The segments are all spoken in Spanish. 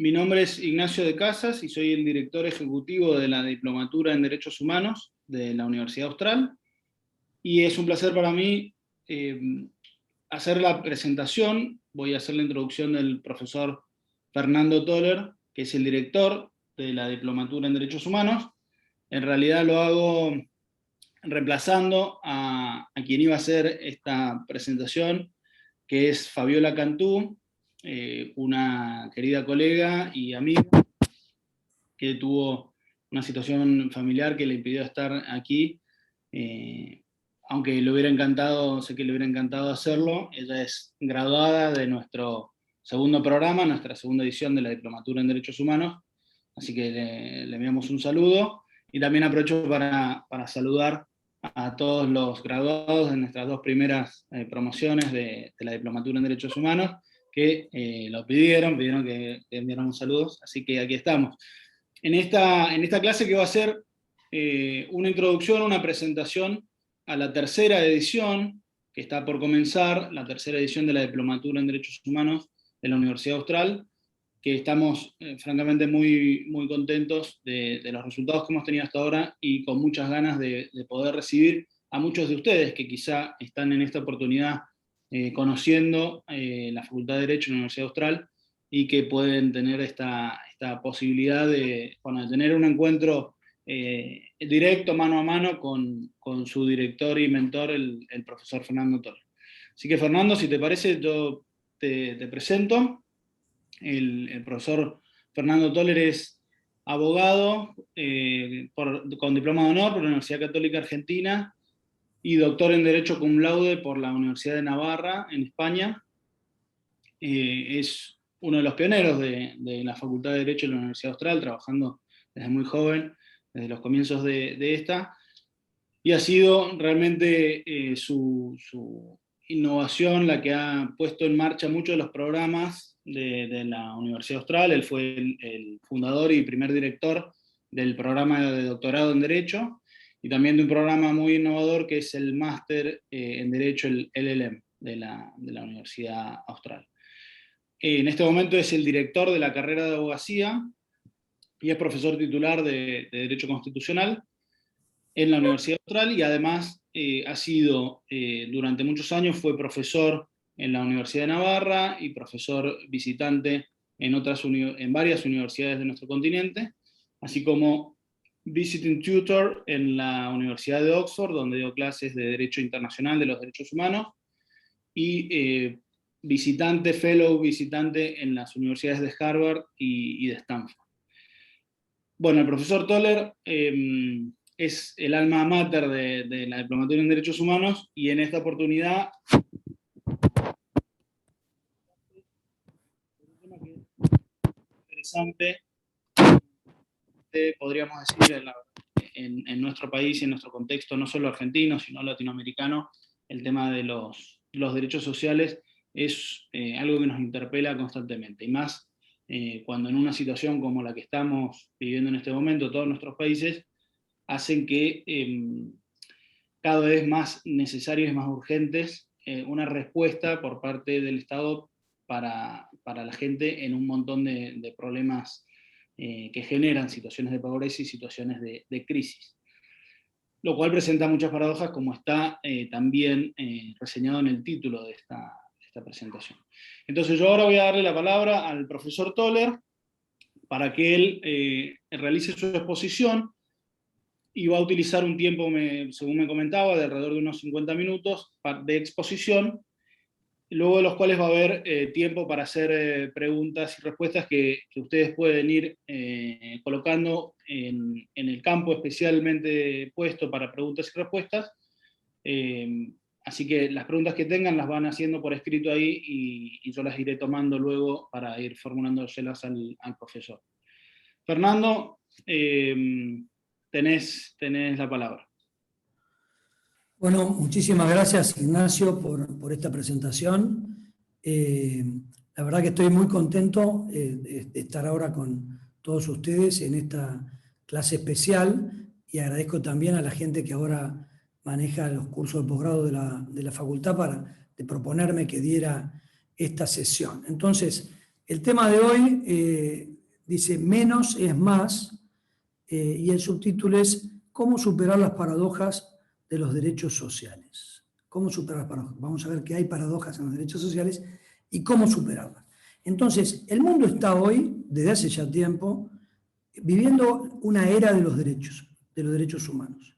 Mi nombre es Ignacio de Casas y soy el director ejecutivo de la Diplomatura en Derechos Humanos de la Universidad Austral. Y es un placer para mí hacer la presentación. Voy a hacer la introducción del profesor Fernando Toller, que es el director de la Diplomatura en Derechos Humanos. En realidad lo hago reemplazando a quien iba a hacer esta presentación, que es Fabiola Cantú, una querida colega y amiga que tuvo una situación familiar que le impidió estar aquí, aunque le hubiera encantado, sé que le hubiera encantado hacerlo. Ella es graduada de nuestro segundo programa, nuestra segunda edición de la Diplomatura en Derechos Humanos, así que le enviamos un saludo, y también aprovecho para saludar a todos los graduados de nuestras dos primeras promociones de la Diplomatura en Derechos Humanos, que lo pidieron que enviáramos saludos, así que aquí estamos. En esta clase, que va a ser una introducción, una presentación a la tercera edición, que está por comenzar, la tercera edición de la Diplomatura en Derechos Humanos de la Universidad Austral, que estamos francamente muy, muy contentos de los resultados que hemos tenido hasta ahora, y con muchas ganas de poder recibir a muchos de ustedes que quizá están en esta oportunidad conociendo la Facultad de Derecho en la Universidad Austral, y que pueden tener esta posibilidad de tener un encuentro directo, mano a mano, con su director y mentor, el profesor Fernando Toller. Así que, Fernando, si te parece, yo te presento. El profesor Fernando Toller es abogado con diploma de honor por la Universidad Católica Argentina y doctor en Derecho cum laude por la Universidad de Navarra, en España. Es uno de los pioneros de la Facultad de Derecho de la Universidad Austral, trabajando desde muy joven, desde los comienzos de esta, y ha sido realmente su innovación la que ha puesto en marcha muchos de los programas de la Universidad Austral. Él fue el fundador y primer director del programa de doctorado en Derecho, y también de un programa muy innovador que es el máster en Derecho, el LLM, de la Universidad Austral. En este momento es el director de la carrera de abogacía y es profesor titular de Derecho Constitucional en la Universidad Austral, y además ha sido, durante muchos años, fue profesor en la Universidad de Navarra y profesor visitante en varias universidades de nuestro continente, así como visiting tutor en la Universidad de Oxford, donde dio clases de Derecho Internacional de los Derechos Humanos, y fellow visitante en las universidades de Harvard y de Stanford. Bueno, el profesor Toller es el alma mater de la Diplomatura en Derechos Humanos, y en esta oportunidad un tema que es interesante, podríamos decir, en nuestro país y en nuestro contexto, no solo argentino, sino latinoamericano. El tema de los derechos sociales es algo que nos interpela constantemente, y más cuando en una situación como la que estamos viviendo en este momento, todos nuestros países, hacen que cada vez más necesarias y más urgentes una respuesta por parte del Estado para la gente en un montón de problemas que generan situaciones de pobreza y situaciones de crisis. Lo cual presenta muchas paradojas, como está también reseñado en el título de esta presentación. Entonces yo ahora voy a darle la palabra al profesor Toller para que él realice su exposición, y va a utilizar un tiempo, según me comentaba, de alrededor de unos 50 minutos de exposición, luego de los cuales va a haber tiempo para hacer preguntas y respuestas que ustedes pueden ir colocando en el campo especialmente puesto para preguntas y respuestas. Así que las preguntas que tengan las van haciendo por escrito ahí, y yo las iré tomando luego para ir formulándoselas al profesor. Fernando, tenés la palabra. Bueno, muchísimas gracias, Ignacio, por esta presentación. La verdad que estoy muy contento de estar ahora con todos ustedes en esta clase especial, y agradezco también a la gente que ahora maneja los cursos de posgrado de la facultad de proponerme que diera esta sesión. Entonces, El tema de hoy dice menos es más, y el subtítulo es ¿cómo superar las paradojas de los derechos sociales? ¿Cómo superar las paradojas? Vamos a ver que hay paradojas en los derechos sociales y cómo superarlas. Entonces, el mundo está hoy, desde hace ya tiempo, viviendo una era de los derechos humanos.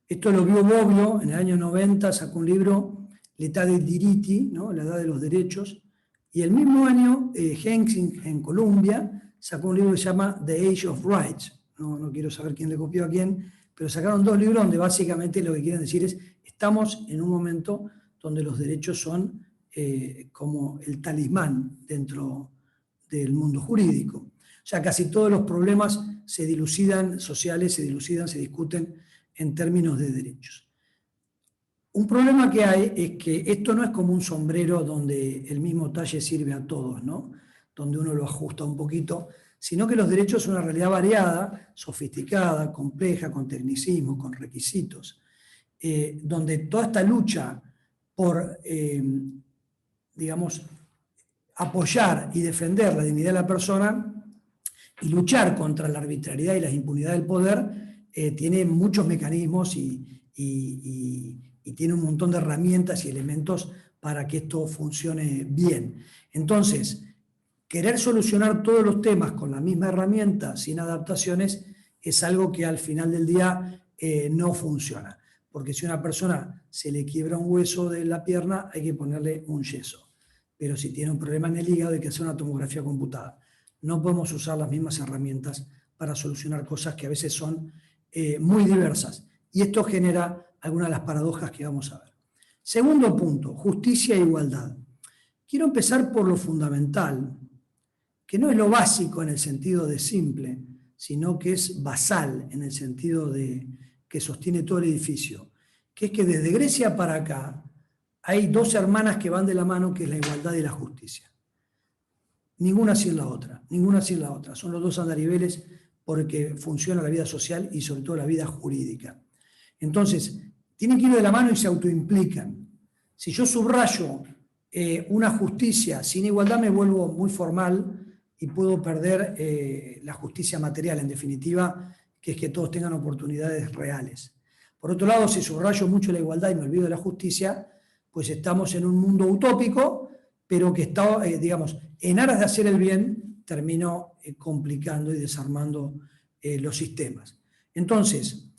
Esto lo vio Bobbio en el año 90, sacó un libro, L'État dei diritti, ¿no? La edad de los derechos, y el mismo año Hanks en Colombia sacó un libro que se llama The Age of Rights. No quiero saber quién le copió a quién, pero sacaron 2 libros donde básicamente lo que quieren decir es estamos en un momento donde los derechos son como el talismán dentro del mundo jurídico. O sea, casi todos los problemas se dilucidan, sociales, se discuten en términos de derechos. Un problema que hay es que esto no es como un sombrero donde el mismo talle sirve a todos, ¿no? Donde uno lo ajusta un poquito, sino que los derechos son una realidad variada, sofisticada, compleja, con tecnicismo, con requisitos, donde toda esta lucha por, digamos, apoyar y defender la dignidad de la persona y luchar contra la arbitrariedad y la impunidad del poder, tiene muchos mecanismos y tiene un montón de herramientas y elementos para que esto funcione bien. Entonces, querer solucionar todos los temas con la misma herramienta, sin adaptaciones, es algo que al final del día no funciona. Porque si a una persona se le quiebra un hueso de la pierna, hay que ponerle un yeso. Pero si tiene un problema en el hígado, hay que hacer una tomografía computada. No podemos usar las mismas herramientas para solucionar cosas que a veces son muy diversas. Y esto genera algunas de las paradojas que vamos a ver. Segundo punto, justicia e igualdad. Quiero empezar por lo fundamental, que no es lo básico en el sentido de simple, sino que es basal en el sentido de que sostiene todo el edificio, que es que desde Grecia para acá hay 2 hermanas que van de la mano, que es la igualdad y la justicia. Ninguna sin la otra, ninguna sin la otra. Son los 2 andariveles porque funciona la vida social y sobre todo la vida jurídica. Entonces, tienen que ir de la mano y se autoimplican. Si yo subrayo una justicia sin igualdad, me vuelvo muy formal y puedo perder la justicia material, en definitiva, que es que todos tengan oportunidades reales. Por otro lado, si subrayo mucho la igualdad y me olvido de la justicia, pues estamos en un mundo utópico, pero que está, digamos, en aras de hacer el bien, termino complicando y desarmando los sistemas. Entonces,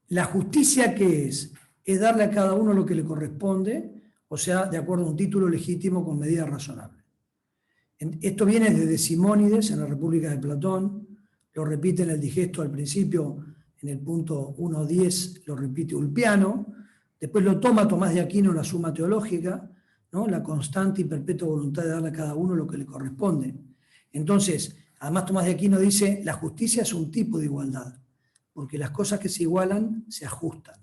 la justicia, ¿qué es? Es darle a cada uno lo que le corresponde, o sea, de acuerdo a un título legítimo con medida razonable. Esto viene desde Simónides en la República de Platón, lo repite en el Digesto al principio, en el punto 1.10 lo repite Ulpiano, después lo toma Tomás de Aquino en la Suma Teológica, ¿no? La constante y perpetua voluntad de darle a cada uno lo que le corresponde. Entonces, además Tomás de Aquino dice, la justicia es un tipo de igualdad, porque las cosas que se igualan se ajustan.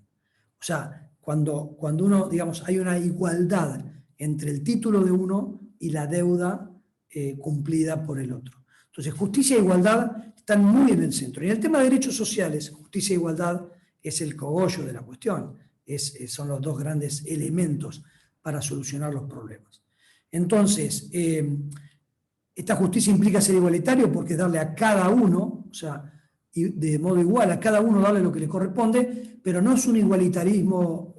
O sea, cuando uno, digamos, hay una igualdad entre el título de uno y la deuda cumplida por el otro. Entonces, justicia e igualdad están muy en el centro. Y en el tema de derechos sociales, justicia e igualdad es el cogollo de la cuestión, son los 2 grandes elementos para solucionar los problemas. Entonces, esta justicia implica ser igualitario porque es darle a cada uno, o sea, de modo igual, a cada uno darle lo que le corresponde, pero no es un igualitarismo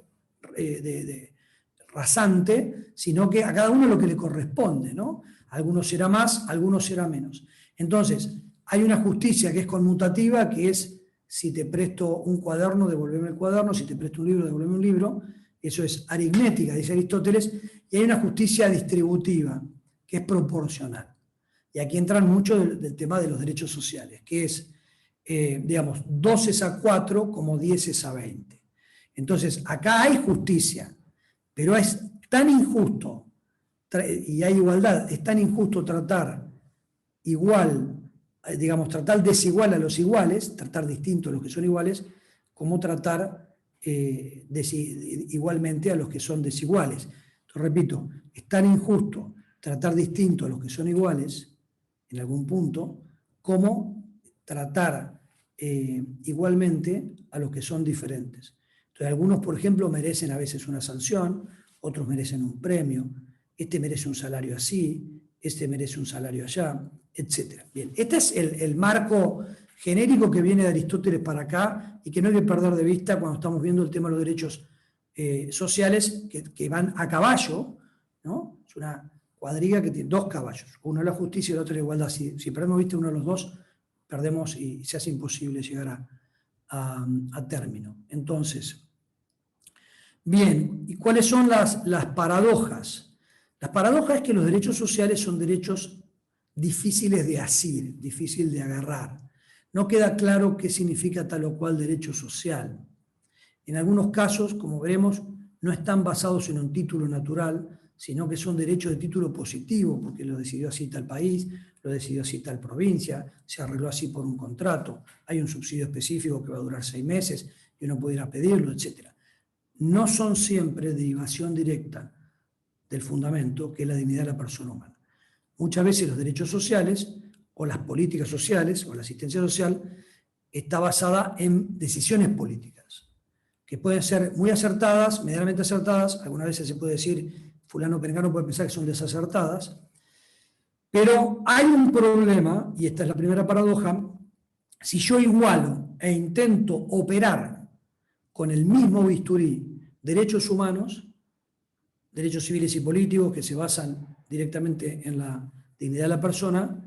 rasante, sino que a cada uno lo que le corresponde, ¿no? Algunos será más, algunos será menos. Entonces, hay una justicia que es conmutativa, que es si te presto un cuaderno, devolveme el cuaderno, si te presto un libro, devolveme un libro. Eso es aritmética, dice Aristóteles, y hay una justicia distributiva, que es proporcional. Y aquí entran mucho del tema de los derechos sociales, que es, digamos, 2 es a 4 como 10 es a 20. Entonces, acá hay justicia, pero es tan injusto, y hay igualdad, es tan injusto tratar igual, digamos, tratar desigual a los iguales, tratar distinto a los que son iguales, como tratar igualmente a los que son desiguales. Entonces, repito, es tan injusto tratar distinto a los que son iguales, en algún punto, como tratar igualmente a los que son diferentes. Entonces, algunos, por ejemplo, merecen a veces una sanción, otros merecen un premio, este merece un salario así, este merece un salario allá, etc. Bien, este es el marco genérico que viene de Aristóteles para acá y que no hay que perder de vista cuando estamos viendo el tema de los derechos sociales que van a caballo, ¿no? Es una cuadriga que tiene dos caballos, uno es la justicia y el otro es la igualdad. Si perdemos vista uno de los dos, perdemos y se hace imposible llegar a término. Entonces, bien, ¿y cuáles son las paradojas? Las paradojas es que los derechos sociales son derechos difíciles de asir, difícil de agarrar. No queda claro qué significa tal o cual derecho social. En algunos casos, como veremos, no están basados en un título natural, sino que son derechos de título positivo, porque lo decidió así tal país, lo decidió así tal provincia, se arregló así por un contrato, hay un subsidio específico que va a durar 6 meses y uno puede ir a pedirlo, etc. No son siempre derivación directa del fundamento, que es la dignidad de la persona humana. Muchas veces los derechos sociales, o las políticas sociales, o la asistencia social, está basada en decisiones políticas, que pueden ser muy acertadas, medianamente acertadas, algunas veces se puede decir, fulano perengano puede pensar que son desacertadas, pero hay un problema, y esta es la primera paradoja, si yo igualo e intento operar con el mismo bisturí derechos humanos, derechos civiles y políticos que se basan directamente en la dignidad de la persona,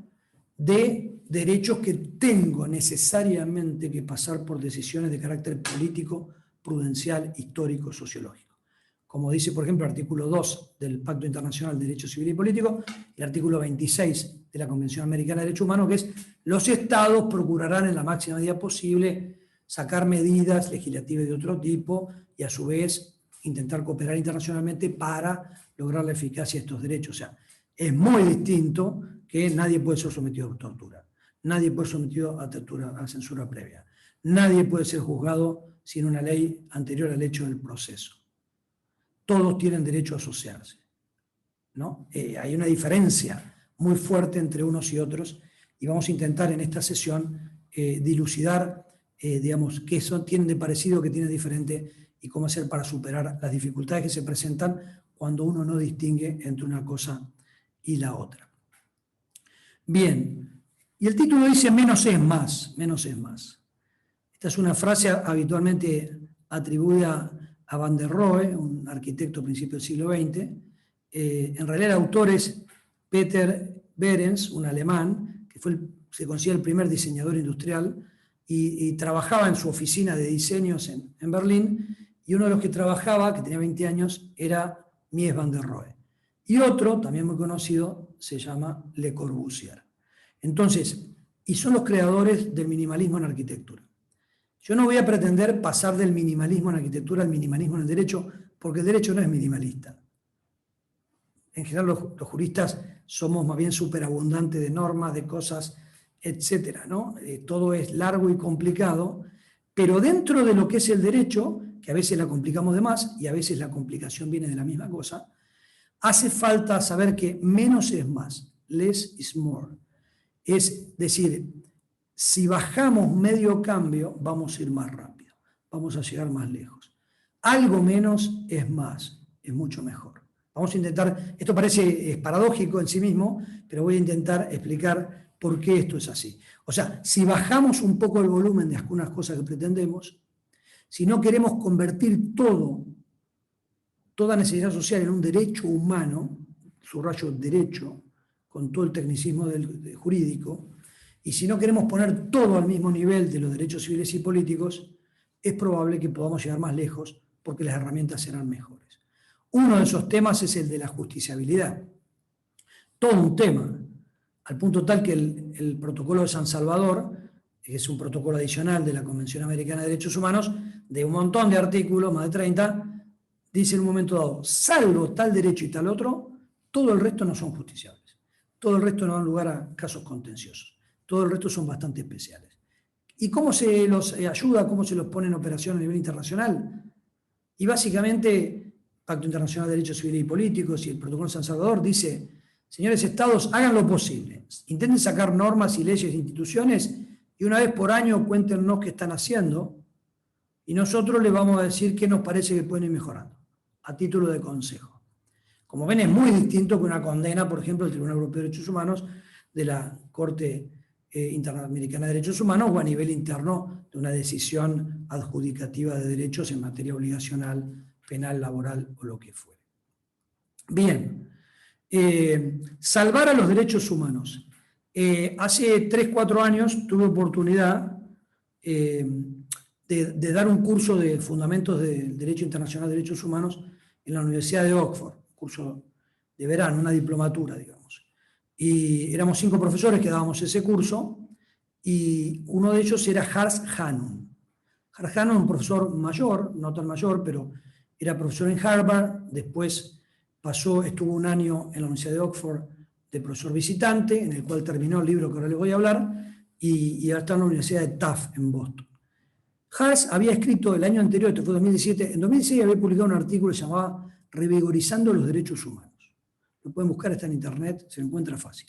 de derechos que tengo necesariamente que pasar por decisiones de carácter político, prudencial, histórico, sociológico. Como dice, por ejemplo, el artículo 2 del Pacto Internacional de Derechos Civiles y Políticos y el artículo 26 de la Convención Americana de Derechos Humanos, que es: los estados procurarán en la máxima medida posible sacar medidas legislativas de otro tipo y a su vez intentar cooperar internacionalmente para lograr la eficacia de estos derechos. O sea, es muy distinto que nadie puede ser sometido a tortura, nadie puede ser sometido a tortura, a censura previa, nadie puede ser juzgado sin una ley anterior al hecho del proceso. Todos tienen derecho a asociarse, ¿no? Hay una diferencia muy fuerte entre unos y otros y vamos a intentar en esta sesión dilucidar, digamos, qué tienen de parecido, qué tienen de diferente y cómo hacer para superar las dificultades que se presentan cuando uno no distingue entre una cosa y la otra. Bien, y el título dice menos es más, menos es más. Esta es una frase habitualmente atribuida a Van der Rohe, un arquitecto a principios del siglo XX. En realidad el autor es Peter Behrens, un alemán, que se considera el primer diseñador industrial y trabajaba en su oficina de diseños en Berlín, y uno de los que trabajaba, que tenía 20 años, era Mies van der Rohe. Y otro, también muy conocido, se llama Le Corbusier. Entonces, y son los creadores del minimalismo en arquitectura. Yo no voy a pretender pasar del minimalismo en arquitectura al minimalismo en el derecho, porque el derecho no es minimalista. En general los juristas somos más bien superabundantes de normas, de cosas, etcétera, ¿no? Todo es largo y complicado, pero dentro de lo que es el derecho, que a veces la complicamos de más y a veces la complicación viene de la misma cosa, hace falta saber que menos es más, less is more. Es decir, si bajamos medio cambio, vamos a ir más rápido, vamos a llegar más lejos. Algo menos es más, es mucho mejor. Vamos a intentar, esto parece paradójico en sí mismo, pero voy a intentar explicar por qué esto es así. O sea, si bajamos un poco el volumen de algunas cosas que pretendemos, si no queremos convertir toda necesidad social en un derecho humano, subrayo derecho, con todo el tecnicismo jurídico, y si no queremos poner todo al mismo nivel de los derechos civiles y políticos, es probable que podamos llegar más lejos porque las herramientas serán mejores. Uno de esos temas es el de la justiciabilidad. Todo un tema, al punto tal que el protocolo de San Salvador, que es un protocolo adicional de la Convención Americana de Derechos Humanos, de un montón de artículos, más de 30, dice en un momento dado, salvo tal derecho y tal otro, todo el resto no son justiciables. Todo el resto no dan lugar a casos contenciosos. Todo el resto son bastante especiales. ¿Y cómo se los ayuda, cómo se los pone en operación a nivel internacional? Y básicamente, Pacto Internacional de Derechos Civiles y Políticos y el Protocolo de San Salvador dice, señores estados, hagan lo posible. Intenten sacar normas y leyes de instituciones y una vez por año cuéntenos qué están haciendo y nosotros les vamos a decir qué nos parece que pueden ir mejorando, a título de consejo. Como ven, es muy distinto que una condena, por ejemplo, del Tribunal Europeo de Derechos Humanos, de la Corte Interamericana de Derechos Humanos, o a nivel interno de una decisión adjudicativa de derechos en materia obligacional, penal, laboral o lo que fuere. Bien, salvar a los derechos humanos. Hace 3-4 años tuve oportunidad de dar un curso de Fundamentos del Derecho Internacional de Derechos Humanos en la Universidad de Oxford, un curso de verano, una diplomatura, digamos. Y éramos 5 profesores que dábamos ese curso, y uno de ellos era Hans Hanum. Hans Hanum, un profesor mayor, no tan mayor, pero era profesor en Harvard, después estuvo un año en la Universidad de Oxford de profesor visitante, en el cual terminó el libro que ahora les voy a hablar, y ahora está en la Universidad de Tufts, en Boston. Hars había escrito el año anterior, esto fue 2017, en 2006 había publicado un artículo que se llamaba Revigorizando los Derechos Humanos. Lo pueden buscar, está en internet, se encuentra fácil.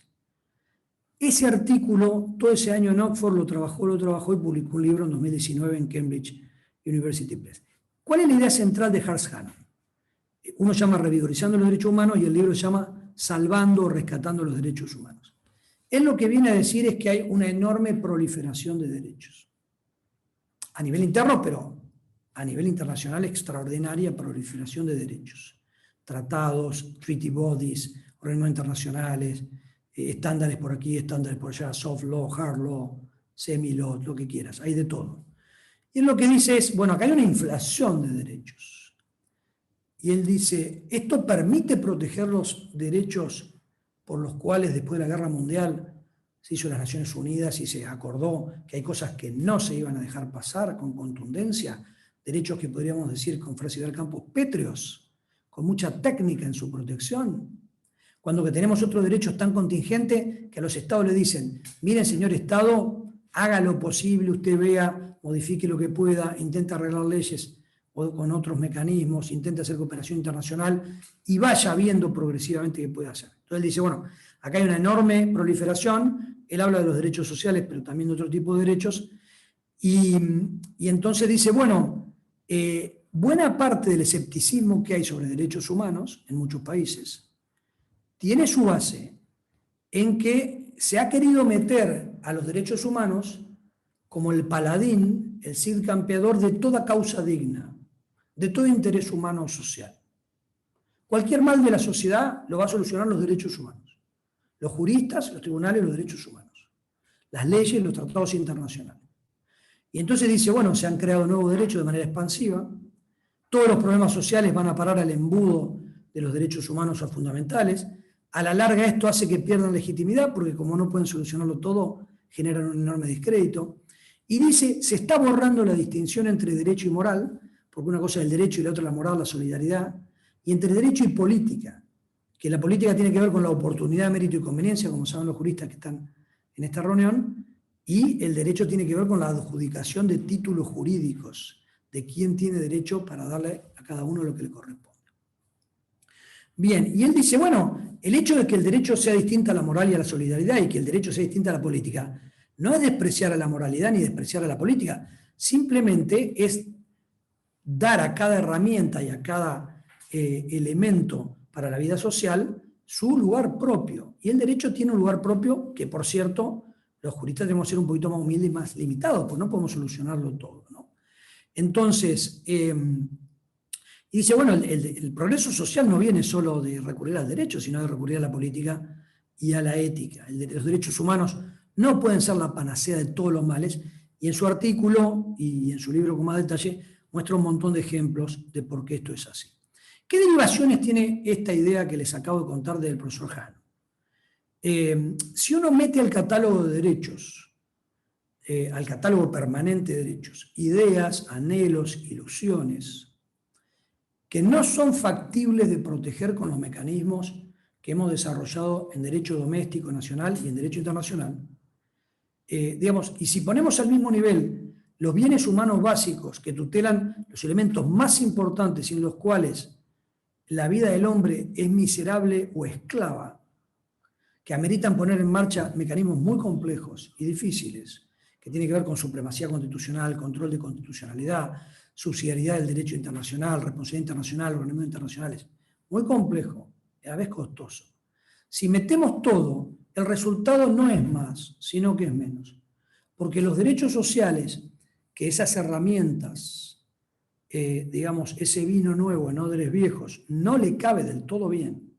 Ese artículo, todo ese año en Oxford, lo trabajó y publicó un libro en 2019 en Cambridge University Press. ¿Cuál es la idea central de Hars Hanum? Uno llama Revigorizando los Derechos Humanos y el libro se llama Salvando o Rescatando los Derechos Humanos. Él lo que viene a decir es que hay una enorme proliferación de derechos. A nivel interno, pero a nivel internacional, extraordinaria proliferación de derechos. Tratados, treaty bodies, organismos internacionales, estándares por aquí, estándares por allá, soft law, hard law, semi-law, lo que quieras, hay de todo. Y él lo que dice es, bueno, acá hay una inflación de derechos. Y él dice, ¿esto permite proteger los derechos por los cuales después de la Guerra Mundial se hizo las Naciones Unidas y se acordó que hay cosas que no se iban a dejar pasar con contundencia? Derechos que podríamos decir, con frase del Campos, pétreos, con mucha técnica en su protección. Cuando que tenemos otros derechos tan contingentes que a los estados le dicen, miren señor Estado, haga lo posible, usted vea, modifique lo que pueda, intenta arreglar leyes o con otros mecanismos, intenta hacer cooperación internacional y vaya viendo progresivamente qué puede hacer. Entonces él dice, bueno, acá hay una enorme proliferación, él habla de los derechos sociales, pero también de otro tipo de derechos, y entonces dice, bueno, buena parte del escepticismo que hay sobre derechos humanos en muchos países tiene su base en que se ha querido meter a los derechos humanos como el paladín, el cid campeador de toda causa digna, de todo interés humano o social. Cualquier mal de la sociedad lo va a solucionar los derechos humanos. Los juristas, los tribunales, los derechos humanos. Las leyes, los tratados internacionales. Y entonces dice, bueno, se han creado nuevos derechos de manera expansiva, todos los problemas sociales van a parar al embudo de los derechos humanos o fundamentales. A la larga esto hace que pierdan legitimidad, porque como no pueden solucionarlo todo, generan un enorme descrédito. Y dice, se está borrando la distinción entre derecho y moral, porque una cosa es el derecho y la otra la moral, la solidaridad, y entre derecho y política, que la política tiene que ver con la oportunidad, mérito y conveniencia, como saben los juristas que están en esta reunión, y el derecho tiene que ver con la adjudicación de títulos jurídicos, de quién tiene derecho para darle a cada uno lo que le corresponde. Bien, y él dice, bueno, el hecho de que el derecho sea distinto a la moral y a la solidaridad y que el derecho sea distinto a la política, no es despreciar a la moralidad ni despreciar a la política, simplemente es dar a cada herramienta y a cada elemento para la vida social su lugar propio. Y el derecho tiene un lugar propio que, por cierto, los juristas debemos ser un poquito más humildes y más limitados, porque no podemos solucionarlo todo, ¿no? Entonces, y dice, bueno, el progreso social no viene solo de recurrir al derecho, sino de recurrir a la política y a la ética. Los derechos humanos no pueden ser la panacea de todos los males, y en su artículo y en su libro con más detalle muestra un montón de ejemplos de por qué esto es así. ¿Qué derivaciones tiene esta idea que les acabo de contar del profesor Hanum? Si uno mete al catálogo de derechos, al catálogo permanente de derechos, ideas, anhelos, ilusiones, que no son factibles de proteger con los mecanismos que hemos desarrollado en derecho doméstico nacional y en derecho internacional, digamos, y si ponemos al mismo nivel los bienes humanos básicos que tutelan los elementos más importantes sin los cuales la vida del hombre es miserable o esclava, que ameritan poner en marcha mecanismos muy complejos y difíciles, que tienen que ver con supremacía constitucional, control de constitucionalidad, subsidiariedad del derecho internacional, responsabilidad internacional, organismos internacionales, muy complejo, a la vez costoso. Si metemos todo, el resultado no es más, sino que es menos. Porque los derechos sociales, que esas herramientas, digamos, ese vino nuevo en odres viejos, no le cabe del todo bien,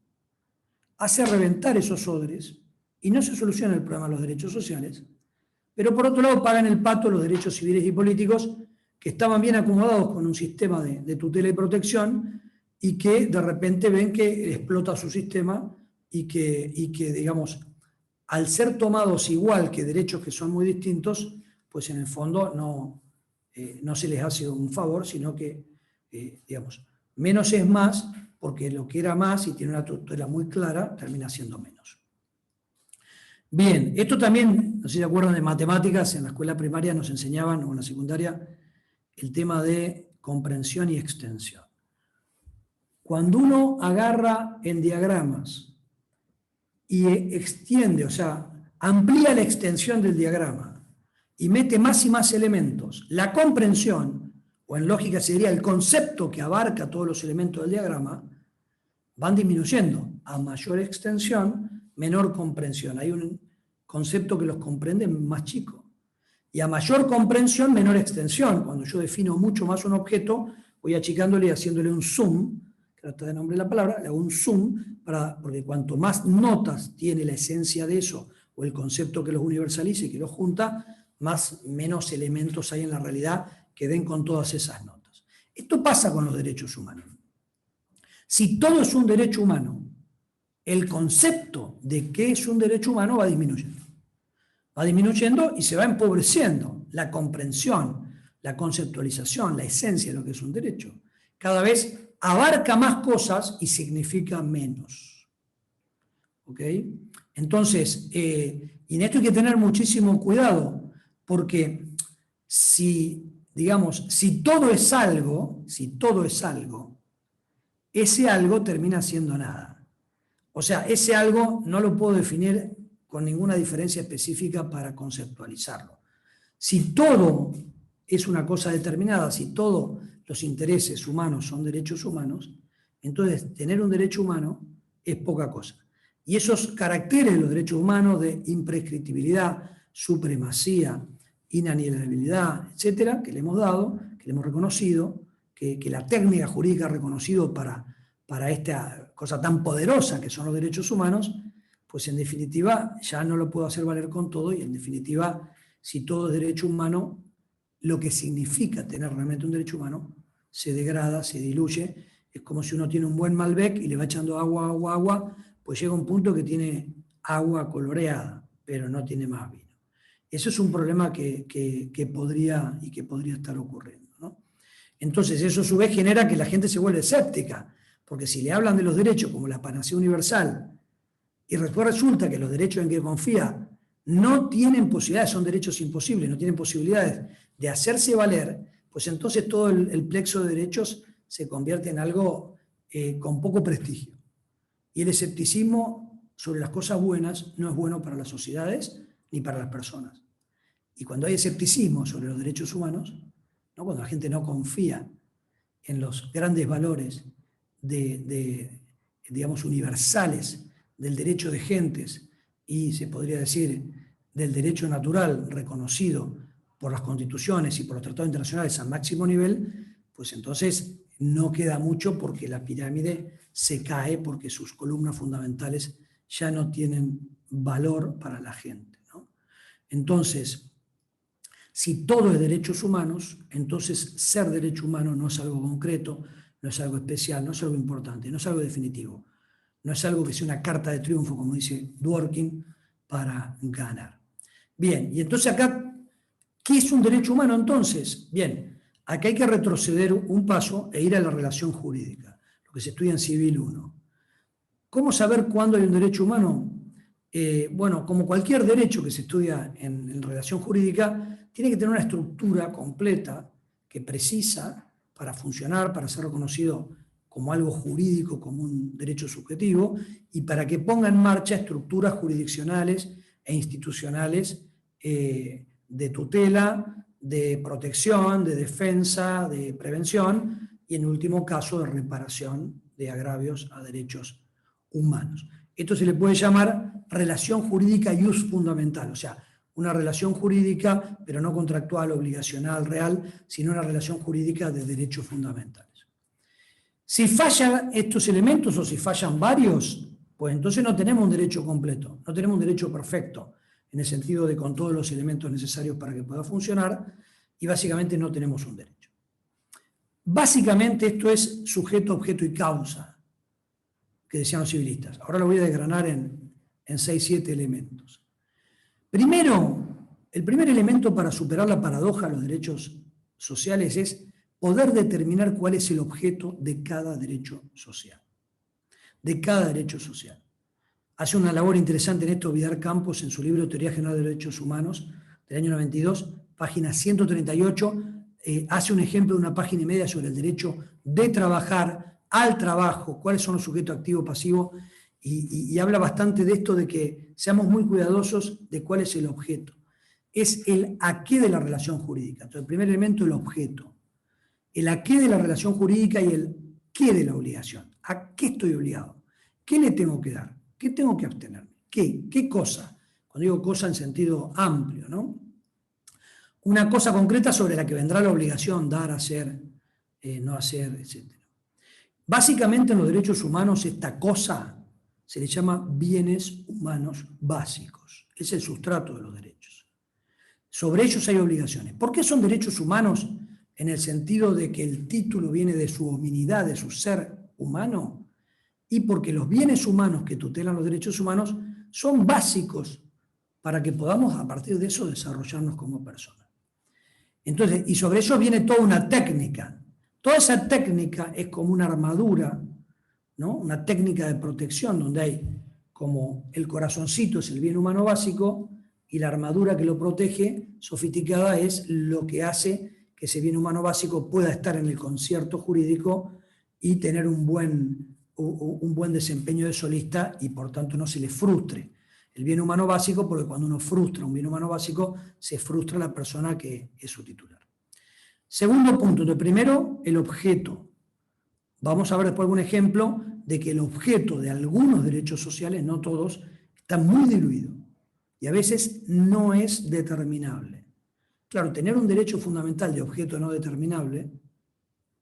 hace reventar esos odres y no se soluciona el problema de los derechos sociales, pero por otro lado pagan el pato los derechos civiles y políticos que estaban bien acomodados con un sistema de tutela y protección y que de repente ven que explota su sistema y que, digamos, al ser tomados igual que derechos que son muy distintos, pues en el fondo no se les hace un favor, sino que, digamos, menos es más, porque lo que era más y tiene una tutela muy clara, termina siendo menos. Bien, esto también, no sé si se acuerdan de matemáticas, en la escuela primaria nos enseñaban, o en la secundaria, el tema de comprensión y extensión. Cuando uno agarra en diagramas y extiende, o sea, amplía la extensión del diagrama y mete más y más elementos, la comprensión, o en lógica sería el concepto que abarca todos los elementos del diagrama, van disminuyendo. A mayor extensión, menor comprensión. Hay un concepto que los comprende más chico. Y a mayor comprensión, menor extensión. Cuando yo defino mucho más un objeto, voy achicándole y haciéndole un zoom, que trata de nombre la palabra, le hago un zoom, porque cuanto más notas tiene la esencia de eso, o el concepto que los universaliza y que los junta, menos elementos hay en la realidad que den con todas esas notas. Esto pasa con los derechos humanos. Si todo es un derecho humano, el concepto de qué es un derecho humano va disminuyendo. Va disminuyendo y se va empobreciendo la comprensión, la conceptualización, la esencia de lo que es un derecho. Cada vez abarca más cosas y significa menos. ¿Ok? Entonces, y en esto hay que tener muchísimo cuidado, porque si todo es algo, ese algo termina siendo nada. O sea, ese algo no lo puedo definir con ninguna diferencia específica para conceptualizarlo. Si todo es una cosa determinada, si todos los intereses humanos son derechos humanos, entonces tener un derecho humano es poca cosa. Y esos caracteres de los derechos humanos de imprescriptibilidad, supremacía, inalienabilidad, etcétera, que le hemos dado, que le hemos reconocido, que la técnica jurídica ha reconocido para esta cosa tan poderosa que son los derechos humanos, pues en definitiva ya no lo puedo hacer valer con todo y en definitiva, si todo es derecho humano, lo que significa tener realmente un derecho humano se degrada, se diluye. Es como si uno tiene un buen Malbec y le va echando agua, pues llega un punto que tiene agua coloreada, pero no tiene más vino. Eso es un problema que podría estar ocurriendo, ¿no? Entonces eso a su vez genera que la gente se vuelve escéptica, porque si le hablan de los derechos como la panacea universal, y después resulta que los derechos en que confía no tienen posibilidades, son derechos imposibles, no tienen posibilidades de hacerse valer, pues entonces todo el plexo de derechos se convierte en algo con poco prestigio. Y el escepticismo sobre las cosas buenas no es bueno para las sociedades ni para las personas. Y cuando hay escepticismo sobre los derechos humanos, ¿no? Cuando la gente no confía en los grandes valores digamos, universales del derecho de gentes y, se podría decir, del derecho natural reconocido por las constituciones y por los tratados internacionales a máximo nivel, pues entonces no queda mucho porque la pirámide se cae porque sus columnas fundamentales ya no tienen valor para la gente, ¿no? Entonces, si todo es derechos humanos, entonces ser derecho humano no es algo concreto, no es algo especial, no es algo importante, no es algo definitivo, no es algo que sea una carta de triunfo, como dice Dworkin, para ganar. Bien, y entonces acá, ¿qué es un derecho humano entonces? Bien, acá hay que retroceder un paso e ir a la relación jurídica, lo que se estudia en Civil 1. ¿Cómo saber cuándo hay un derecho humano? Bueno, como cualquier derecho que se estudia en relación jurídica, tiene que tener una estructura completa que precisa para funcionar, para ser reconocido como algo jurídico, como un derecho subjetivo, y para que ponga en marcha estructuras jurisdiccionales e institucionales de tutela, de protección, de defensa, de prevención, y en último caso de reparación de agravios a derechos humanos. Esto se le puede llamar relación jurídica ius fundamental, o sea, una relación jurídica, pero no contractual, obligacional, real, sino una relación jurídica de derechos fundamentales. Si fallan estos elementos o si fallan varios, pues entonces no tenemos un derecho completo, no tenemos un derecho perfecto, en el sentido de con todos los elementos necesarios para que pueda funcionar, y básicamente no tenemos un derecho. Básicamente esto es sujeto, objeto y causa, que decían los civilistas. Ahora lo voy a desgranar en 6-7 elementos. Primero, el primer elemento para superar la paradoja de los derechos sociales es poder determinar cuál es el objeto de cada derecho social. De cada derecho social. Hace una labor interesante en esto Vidal Campos en su libro Teoría General de Derechos Humanos del año 92, página 138, hace un ejemplo de una página y media sobre el derecho de trabajar, al trabajo, cuáles son los sujetos activos pasivos, y habla bastante de esto de que seamos muy cuidadosos de cuál es el objeto. Es el a qué de la relación jurídica. Entonces, el primer elemento, el objeto. El a qué de la relación jurídica y el qué de la obligación. ¿A qué estoy obligado? ¿Qué le tengo que dar? ¿Qué tengo que abstenerme? ¿Qué cosa? Cuando digo cosa en sentido amplio, ¿no? Una cosa concreta sobre la que vendrá la obligación, dar, hacer, no hacer, etc. Básicamente en los derechos humanos esta cosa se le llama bienes humanos básicos. Es el sustrato de los derechos. Sobre ellos hay obligaciones. ¿Por qué son derechos humanos? En el sentido de que el título viene de su hominidad, de su ser humano, y porque los bienes humanos que tutelan los derechos humanos son básicos para que podamos a partir de eso desarrollarnos como personas. Entonces, y sobre eso viene toda una técnica. Toda esa técnica es como una armadura, ¿no? Una técnica de protección donde hay como el corazoncito es el bien humano básico y la armadura que lo protege, sofisticada, es lo que hace que ese bien humano básico pueda estar en el concierto jurídico y tener un buen desempeño de solista y por tanto no se le frustre el bien humano básico, porque cuando uno frustra un bien humano básico se frustra la persona que es su titular. Segundo punto, de primero, el objeto. Vamos a ver después un ejemplo de que el objeto de algunos derechos sociales, no todos, está muy diluido y a veces no es determinable. Claro, tener un derecho fundamental de objeto no determinable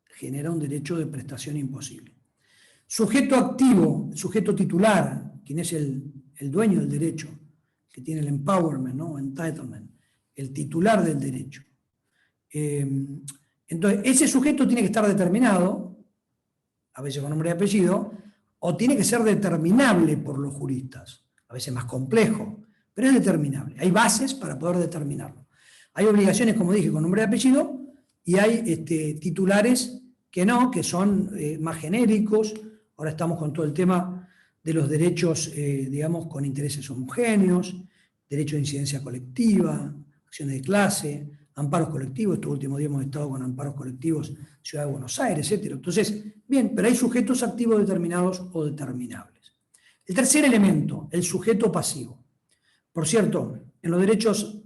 genera un derecho de prestación imposible. Sujeto activo, sujeto titular, quien es el dueño del derecho, que tiene el empowerment, ¿no? Entitlement, el titular del derecho. Entonces, ese sujeto tiene que estar determinado, a veces con nombre y apellido, o tiene que ser determinable por los juristas, a veces más complejo, pero es determinable. Hay bases para poder determinarlo. Hay obligaciones, como dije, con nombre y apellido, y hay titulares que no, que son más genéricos. Ahora estamos con todo el tema de los derechos, digamos, con intereses homogéneos, derecho de incidencia colectiva, acciones de clase, amparos colectivos. Estos últimos días hemos estado con amparos colectivos, Ciudad de Buenos Aires, etc. Entonces, bien, pero hay sujetos activos determinados o determinables. El tercer elemento, el sujeto pasivo. Por cierto, en los derechos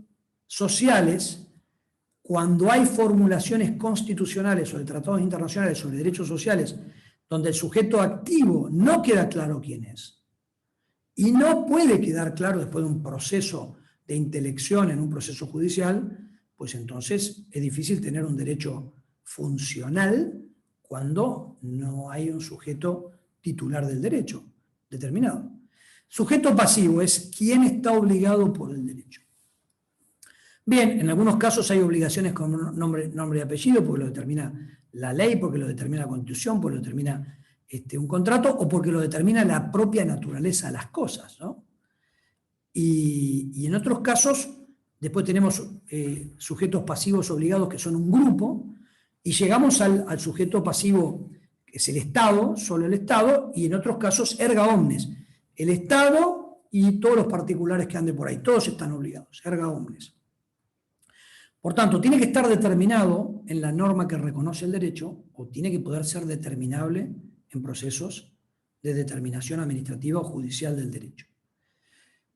sociales, cuando hay formulaciones constitucionales o de tratados internacionales sobre derechos sociales, donde el sujeto activo no queda claro quién es, y no puede quedar claro después de un proceso de intelección en un proceso judicial, pues entonces es difícil tener un derecho funcional cuando no hay un sujeto titular del derecho determinado. Sujeto pasivo es quien está obligado por el derecho. Bien, en algunos casos hay obligaciones con nombre y apellido, porque lo determina la ley, porque lo determina la Constitución, porque lo determina un contrato, o porque lo determina la propia naturaleza de las cosas, ¿no? Y en otros casos, después tenemos sujetos pasivos obligados que son un grupo, y llegamos al sujeto pasivo, que es el Estado, solo el Estado, y en otros casos erga omnes, el Estado y todos los particulares que anden por ahí, todos están obligados, erga omnes. Por tanto, tiene que estar determinado en la norma que reconoce el derecho, o tiene que poder ser determinable en procesos de determinación administrativa o judicial del derecho.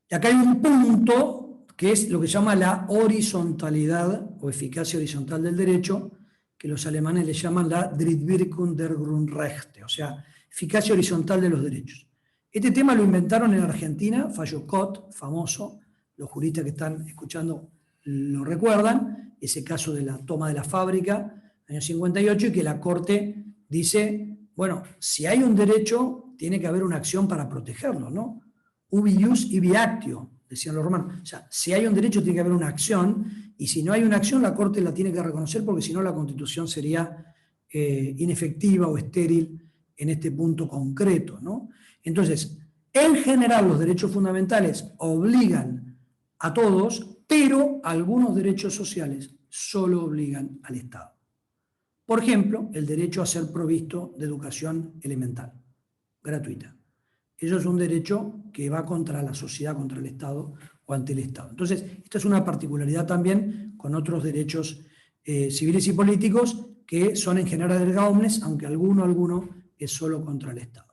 Y acá hay un punto que es lo que se llama la horizontalidad o eficacia horizontal del derecho, que los alemanes le llaman la Drittwirkung der Grundrechte, o sea, eficacia horizontal de los derechos. Este tema lo inventaron en Argentina, Fayocott, famoso, los juristas que están escuchando lo recuerdan, ese caso de la toma de la fábrica, año 58, y que la Corte dice, bueno, si hay un derecho, tiene que haber una acción para protegerlo, ¿no? Ubi ius ibi actio, decían los romanos. O sea, si hay un derecho, tiene que haber una acción, y si no hay una acción, la Corte la tiene que reconocer, porque si no, la Constitución sería inefectiva o estéril en este punto concreto, ¿no? Entonces, en general, los derechos fundamentales obligan a todos, pero algunos derechos sociales solo obligan al Estado. Por ejemplo, el derecho a ser provisto de educación elemental, gratuita. Eso es un derecho que va contra la sociedad, contra el Estado o ante el Estado. Entonces, esta es una particularidad también con otros derechos civiles y políticos que son en general erga omnes, aunque alguno es solo contra el Estado.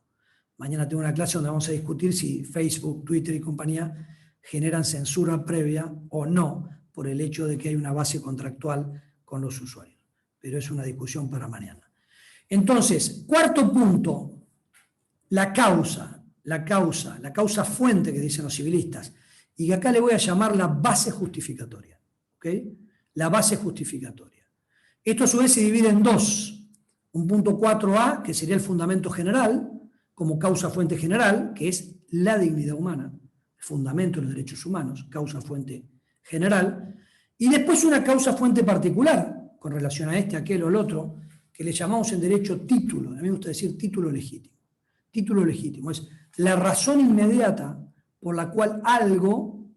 Mañana tengo una clase donde vamos a discutir si Facebook, Twitter y compañía generan censura previa o no por el hecho de que hay una base contractual con los usuarios. Pero es una discusión para mañana. Entonces, cuarto punto, la causa fuente que dicen los civilistas, y que acá le voy a llamar la base justificatoria. ¿Okay? La base justificatoria. Esto a su vez se divide en dos. Un punto 4a, que sería el fundamento general, como causa fuente general, que es la dignidad humana, el fundamento de los derechos humanos, causa fuente general, y después una causa fuente particular, con relación a este, aquel o el otro, que le llamamos en derecho título. A mí me gusta decir título legítimo. Título legítimo es la razón inmediata por la cual algo,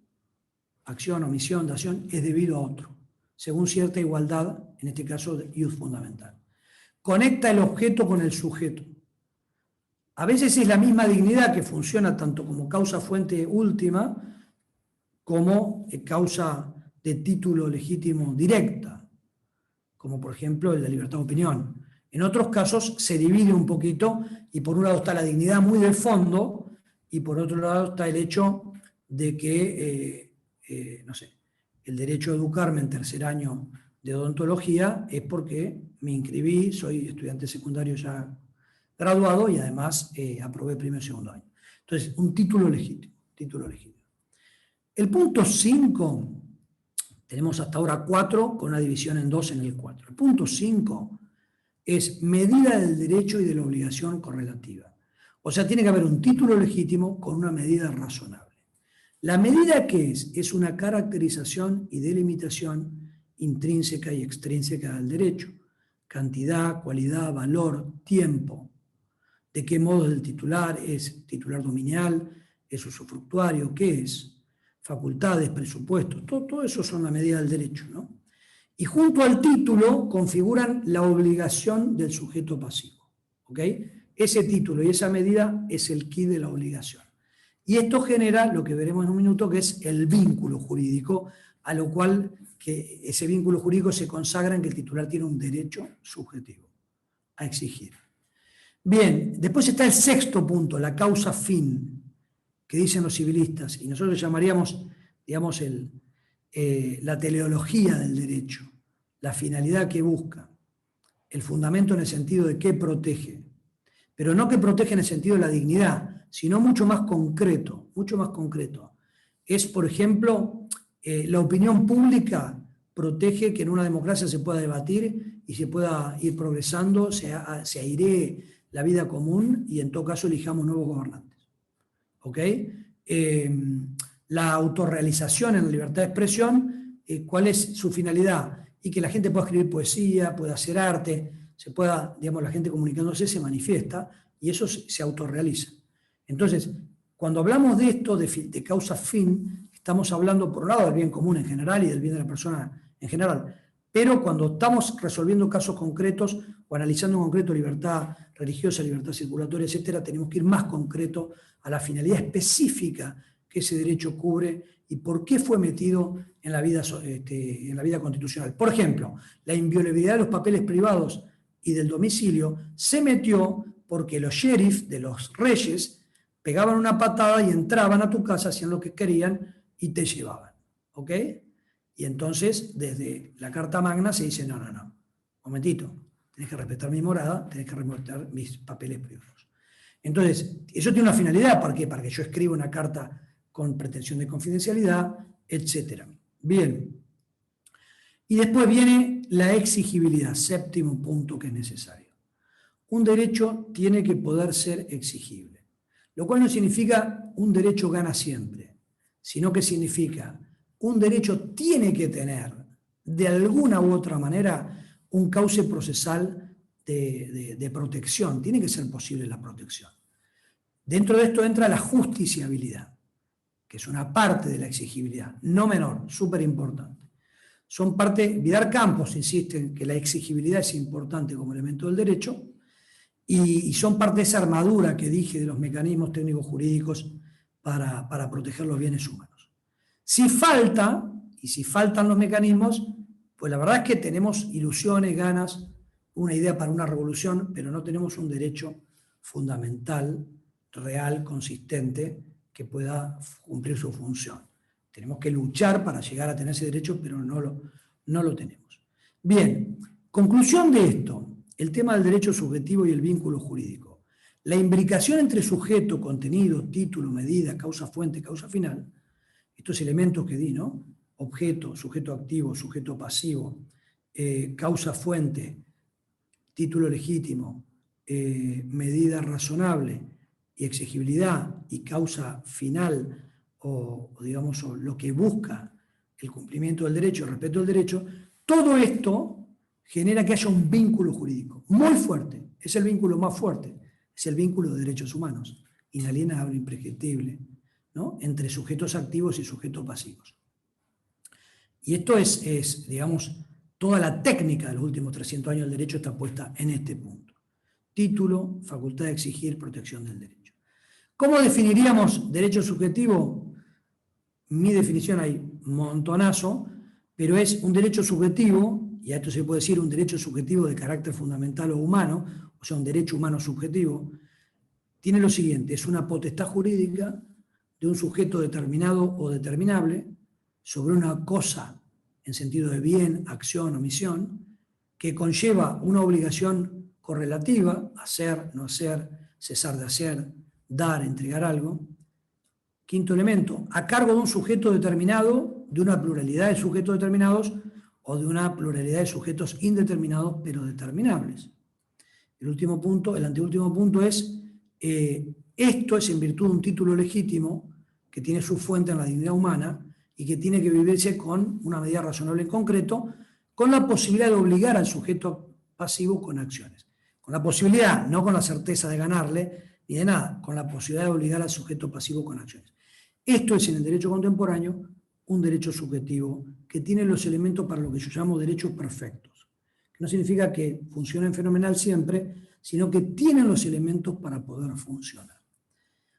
acción, omisión, dación, es debido a otro, según cierta igualdad, en este caso de ius fundamental. Conecta el objeto con el sujeto. A veces es la misma dignidad que funciona tanto como causa fuente última como causa de título legítimo directa, como por ejemplo el de libertad de opinión. En otros casos se divide un poquito y por un lado está la dignidad muy de fondo y por otro lado está el hecho de que, no sé, el derecho a educarme en tercer año de odontología es porque me inscribí, soy estudiante secundario ya graduado y además aprobé primero y segundo año. Entonces, un título legítimo, título legítimo. El punto 5, tenemos hasta ahora 4 con una división en 2 en el 4. El punto 5 es medida del derecho y de la obligación correlativa. O sea, tiene que haber un título legítimo con una medida razonable. La medida que es una caracterización y delimitación intrínseca y extrínseca del derecho. Cantidad, cualidad, valor, tiempo. ¿De qué modo es el titular? ¿Es titular dominial? ¿Es usufructuario? ¿Qué es? Facultades, presupuestos, todo eso son la medida del derecho, ¿no? Y junto al título configuran la obligación del sujeto pasivo, ¿ok? Ese título y esa medida es el quid de la obligación. Y esto genera lo que veremos en un minuto, que es el vínculo jurídico, a lo cual que ese vínculo jurídico se consagra en que el titular tiene un derecho subjetivo a exigir. Bien, después está el sexto punto, la causa fin, que dicen los civilistas, y nosotros llamaríamos, digamos, la teleología del derecho, la finalidad que busca, el fundamento en el sentido de que protege, pero no que protege en el sentido de la dignidad, sino mucho más concreto, mucho más concreto. Es, por ejemplo, la opinión pública protege que en una democracia se pueda debatir y se pueda ir progresando, se airee la vida común y en todo caso elijamos nuevos gobernantes. ¿Ok? La autorrealización en la libertad de expresión, ¿cuál es su finalidad? Y que la gente pueda escribir poesía, pueda hacer arte, se pueda, digamos, la gente comunicándose se manifiesta y eso se autorrealiza. Entonces, cuando hablamos de esto, de causa fin, estamos hablando por un lado del bien común en general y del bien de la persona en general, pero cuando estamos resolviendo casos concretos o analizando en concreto libertad religiosa, libertad circulatoria, etcétera, tenemos que ir más concreto a la finalidad específica que ese derecho cubre y por qué fue metido en la vida constitucional. Por ejemplo, la inviolabilidad de los papeles privados y del domicilio se metió porque los sheriff de los reyes pegaban una patada y entraban a tu casa, hacían lo que querían y te llevaban. ¿Ok? Y entonces, desde la Carta Magna se dice, no, momentito, tenés que respetar mi morada, tenés que respetar mis papeles privados. Entonces, eso tiene una finalidad, ¿para qué? Para que yo escriba una carta con pretensión de confidencialidad, etc. Bien. Y después viene la exigibilidad, séptimo punto que es necesario. Un derecho tiene que poder ser exigible, lo cual no significa un derecho gana siempre, sino que significa un derecho tiene que tener, de alguna u otra manera, un cauce procesal de protección. Tiene que ser posible la protección. Dentro de esto entra la justiciabilidad, que es una parte de la exigibilidad, no menor, súper importante. Son parte, Vidal Campos insiste en que la exigibilidad es importante como elemento del derecho, y son parte de esa armadura que dije de los mecanismos técnicos jurídicos para proteger los bienes humanos. Si falta, y si faltan los mecanismos, pues la verdad es que tenemos ilusiones, ganas, una idea para una revolución, pero no tenemos un derecho fundamental, real, consistente, que pueda cumplir su función. Tenemos que luchar para llegar a tener ese derecho, pero no lo tenemos. Bien, conclusión de esto, el tema del derecho subjetivo y el vínculo jurídico. La imbricación entre sujeto, contenido, título, medida, causa fuente, causa final, estos elementos que di, ¿no? Objeto, sujeto activo, sujeto pasivo, causa fuente, título legítimo, medida razonable y exigibilidad y causa final, o digamos, o lo que busca el cumplimiento del derecho, el respeto del derecho, todo esto genera que haya un vínculo jurídico muy fuerte. Es el vínculo más fuerte, es el vínculo de derechos humanos, inalienable, imprescriptible, ¿no? Entre sujetos activos y sujetos pasivos. Y esto es, digamos, toda la técnica de los últimos 300 años del derecho está puesta en este punto. Título, facultad de exigir, protección del derecho. ¿Cómo definiríamos derecho subjetivo? Mi definición hay montonazo, pero es un derecho subjetivo, y a esto se puede decir un derecho subjetivo de carácter fundamental o humano, o sea, un derecho humano subjetivo, tiene lo siguiente: es una potestad jurídica de un sujeto determinado o determinable sobre una cosa en sentido de bien, acción o misión, que conlleva una obligación correlativa, hacer, no hacer, cesar de hacer, dar, entregar algo. Quinto elemento, a cargo de un sujeto determinado, de una pluralidad de sujetos determinados o de una pluralidad de sujetos indeterminados pero determinables. El último punto, el anteúltimo punto es, esto es en virtud de un título legítimo que tiene su fuente en la dignidad humana y que tiene que vivirse con una medida razonable en concreto, con la posibilidad de obligar al sujeto pasivo con acciones. Con la posibilidad, no con la certeza de ganarle ni de nada, con la posibilidad de obligar al sujeto pasivo con acciones. Esto es en el derecho contemporáneo un derecho subjetivo que tiene los elementos para lo que yo llamo derechos perfectos. Que no significa que funcionen fenomenal siempre, sino que tienen los elementos para poder funcionar.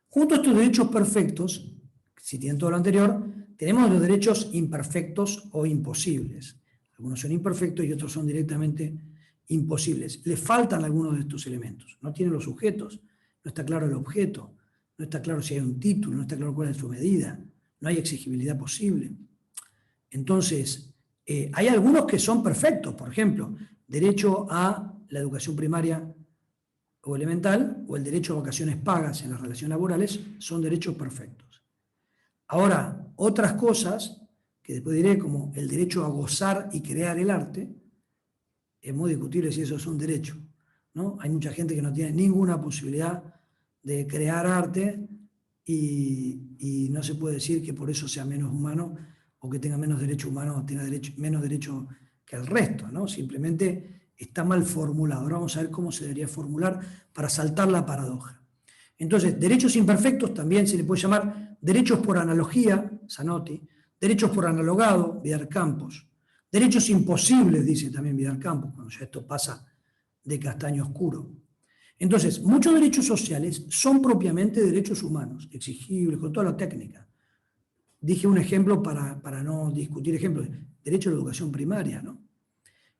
Junto a estos derechos perfectos, si tienen todo lo anterior, tenemos los derechos imperfectos o imposibles. Algunos son imperfectos y otros son directamente imposibles. Le faltan algunos de estos elementos. No tienen los sujetos, no está claro el objeto, no está claro si hay un título, no está claro cuál es su medida, no hay exigibilidad posible. Entonces, hay algunos que son perfectos. Por ejemplo, derecho a la educación primaria o elemental, o el derecho a vacaciones pagas en las relaciones laborales, son derechos perfectos. Ahora, otras cosas, que después diré, como el derecho a gozar y crear el arte, es muy discutible si eso es un derecho, ¿no? Hay mucha gente que no tiene ninguna posibilidad de crear arte y no se puede decir que por eso sea menos humano o que tenga menos derecho humano o tenga menos derecho que el resto, ¿no? Simplemente está mal formulado. Ahora vamos a ver cómo se debería formular para saltar la paradoja. Entonces, derechos imperfectos también se le puede llamar derechos por analogía, Zanotti, derechos por analogado, Vidal Campos, derechos imposibles, dice también Vidal Campos, cuando ya esto pasa de castaño oscuro. Entonces, muchos derechos sociales son propiamente derechos humanos, exigibles, con toda la técnica. Dije un ejemplo para no discutir ejemplos. Derecho a la educación primaria, ¿no?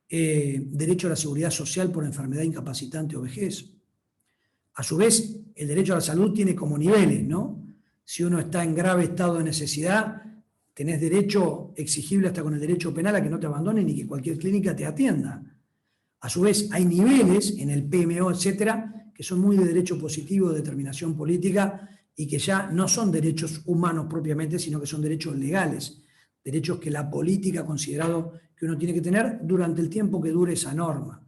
Derecho a la seguridad social por enfermedad incapacitante o vejez. A su vez, el derecho a la salud tiene como niveles, ¿no? Si uno está en grave estado de necesidad, tenés derecho exigible hasta con el derecho penal a que no te abandonen y que cualquier clínica te atienda. A su vez, hay niveles en el PMO, etcétera, que que son muy de derecho positivo, de determinación política, y que ya no son derechos humanos propiamente, sino que son derechos legales, derechos que la política ha considerado que uno tiene que tener durante el tiempo que dure esa norma.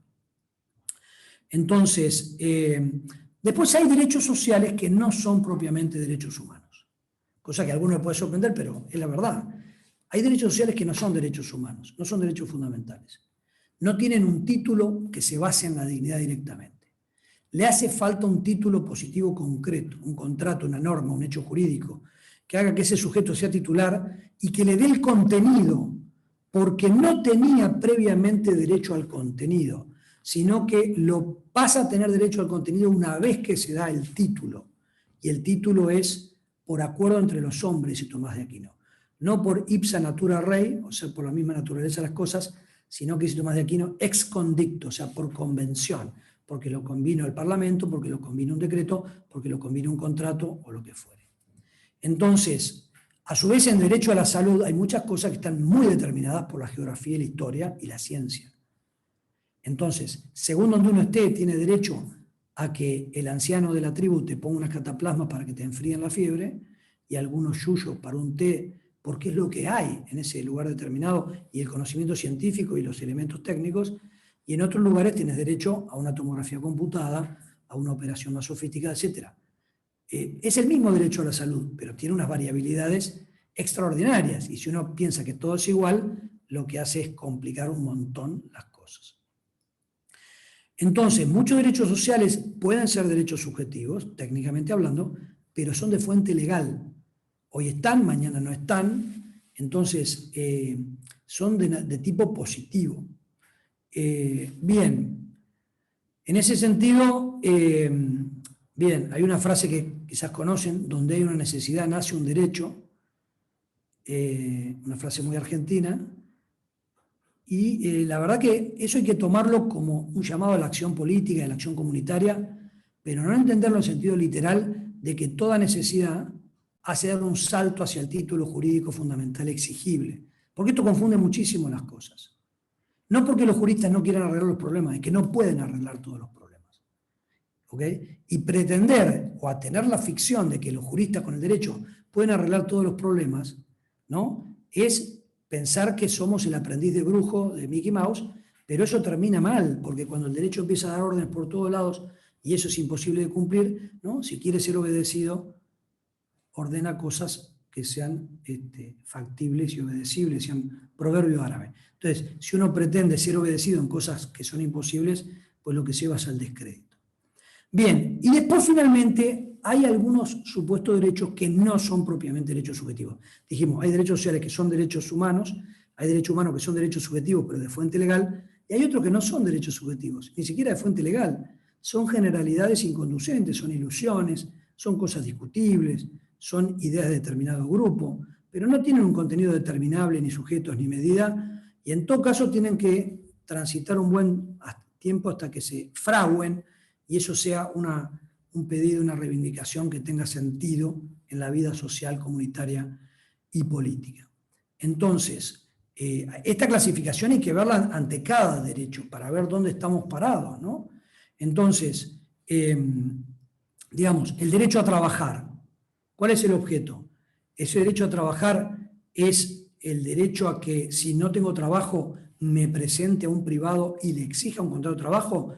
Entonces, después hay derechos sociales que no son propiamente derechos humanos, cosa que a algunos les puede sorprender, pero es la verdad. Hay derechos sociales que no son derechos humanos, no son derechos fundamentales. No tienen un título que se base en la dignidad directamente. Le hace falta un título positivo concreto, un contrato, una norma, un hecho jurídico, que haga que ese sujeto sea titular y que le dé el contenido, porque no tenía previamente derecho al contenido, sino que lo pasa a tener derecho al contenido una vez que se da el título. Y el título es por acuerdo entre los hombres, y Tomás de Aquino. No por ipsa natura rei, o sea, por la misma naturaleza de las cosas, sino que dice Tomás de Aquino ex condicto, o sea, por convención, porque lo convino el Parlamento, porque lo convino un decreto, porque lo convino un contrato o lo que fuere. Entonces, a su vez en derecho a la salud hay muchas cosas que están muy determinadas por la geografía y la historia y la ciencia. Entonces, según donde uno esté, tiene derecho a que el anciano de la tribu te ponga unas cataplasmas para que te enfríen la fiebre y algunos yuyos para un té, porque es lo que hay en ese lugar determinado y el conocimiento científico y los elementos técnicos. Y en otros lugares tienes derecho a una tomografía computada, a una operación más sofisticada, etc. Es el mismo derecho a la salud, pero tiene unas variabilidades extraordinarias. Y si uno piensa que todo es igual, lo que hace es complicar un montón las cosas. Entonces, muchos derechos sociales pueden ser derechos subjetivos, técnicamente hablando, pero son de fuente legal. Hoy están, mañana no están. Entonces, son de tipo positivo. Bien, en ese sentido, bien, hay una frase que quizás conocen: donde hay una necesidad nace un derecho, una frase muy argentina, y la verdad que eso hay que tomarlo como un llamado a la acción política, a la acción comunitaria, pero no entenderlo en sentido literal de que toda necesidad hace dar un salto hacia el título jurídico fundamental exigible, porque esto confunde muchísimo las cosas. No porque los juristas no quieran arreglar los problemas, es que no pueden arreglar todos los problemas. ¿Okay? Y pretender o a tener la ficción de que los juristas con el derecho pueden arreglar todos los problemas, ¿no? Es pensar que somos el aprendiz de brujo de Mickey Mouse, pero eso termina mal, porque cuando el derecho empieza a dar órdenes por todos lados y eso es imposible de cumplir, ¿no? Si quiere ser obedecido, ordena cosas que sean factibles y obedecibles, sean proverbio árabe. Entonces, si uno pretende ser obedecido en cosas que son imposibles, pues lo que lleva es al descrédito. Bien, y después finalmente hay algunos supuestos derechos que no son propiamente derechos subjetivos. Dijimos, hay derechos sociales que son derechos humanos, hay derechos humanos que son derechos subjetivos pero de fuente legal, y hay otros que no son derechos subjetivos, ni siquiera de fuente legal. Son generalidades inconducentes, son ilusiones, son cosas discutibles, son ideas de determinado grupo, pero no tienen un contenido determinable, ni sujetos, ni medida, y en todo caso tienen que transitar un buen tiempo hasta que se fragüen y eso sea un pedido, una reivindicación que tenga sentido en la vida social, comunitaria y política. Entonces, esta clasificación hay que verla ante cada derecho para ver dónde estamos parados, ¿no? Entonces, digamos, el derecho a trabajar. ¿Cuál es el objeto? Ese derecho a trabajar es el derecho a que si no tengo trabajo me presente a un privado y le exija un contrato de trabajo,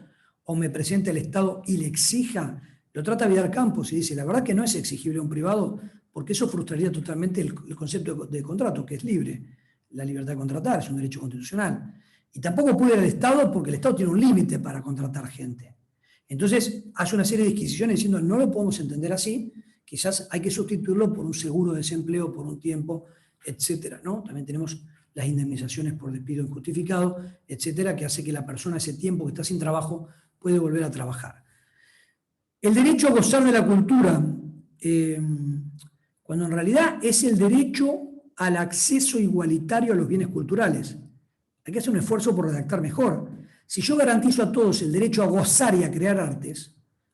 o me presente al Estado y le exija. Lo trata Vidal Campos y dice, la verdad que no es exigible a un privado, porque eso frustraría totalmente el concepto de contrato, que es libre. La libertad de contratar es un derecho constitucional. Y tampoco puede ir al Estado porque el Estado tiene un límite para contratar gente. Entonces hace una serie de disquisiciones diciendo, no lo podemos entender así, quizás hay que sustituirlo por un seguro de desempleo por un tiempo, etcétera, ¿no? También tenemos las indemnizaciones por despido injustificado, etcétera, que hace que la persona ese tiempo que está sin trabajo puede volver a trabajar. El derecho a gozar de la cultura, cuando en realidad es el derecho al acceso igualitario a los bienes culturales. Hay que hacer un esfuerzo por redactar mejor. Si yo garantizo a todos el derecho a gozar y a crear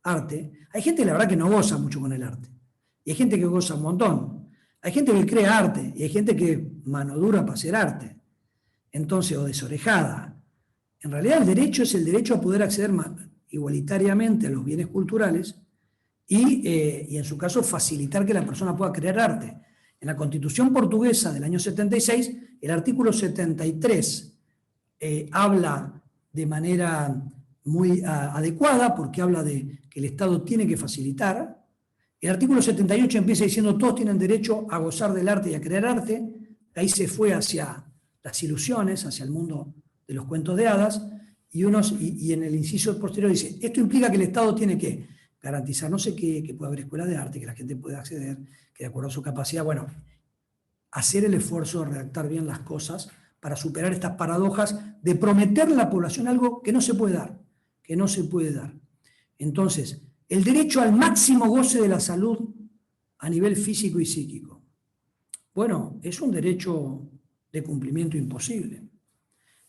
arte, hay gente la verdad que no goza mucho con el arte. Y hay gente que goza un montón. Hay gente que crea arte y hay gente que mano dura para hacer arte. Entonces, o desorejada. En realidad el derecho es el derecho a poder acceder igualitariamente a los bienes culturales y en su caso facilitar que la persona pueda crear arte. En la Constitución portuguesa del año 76, el artículo 73 habla de manera muy adecuada, porque habla de que el Estado tiene que facilitar. El artículo 78 empieza diciendo todos tienen derecho a gozar del arte y a crear arte. Ahí se fue hacia las ilusiones, hacia el mundo de los cuentos de hadas, y en el inciso posterior dice, esto implica que el Estado tiene que garantizar no sé qué, que pueda haber escuelas de arte, que la gente pueda acceder, que de acuerdo a su capacidad, bueno, hacer el esfuerzo de redactar bien las cosas para superar estas paradojas de prometerle a la población algo que no se puede dar, que no se puede dar. Entonces, el derecho al máximo goce de la salud a nivel físico y psíquico. Bueno, es un derecho de cumplimiento imposible.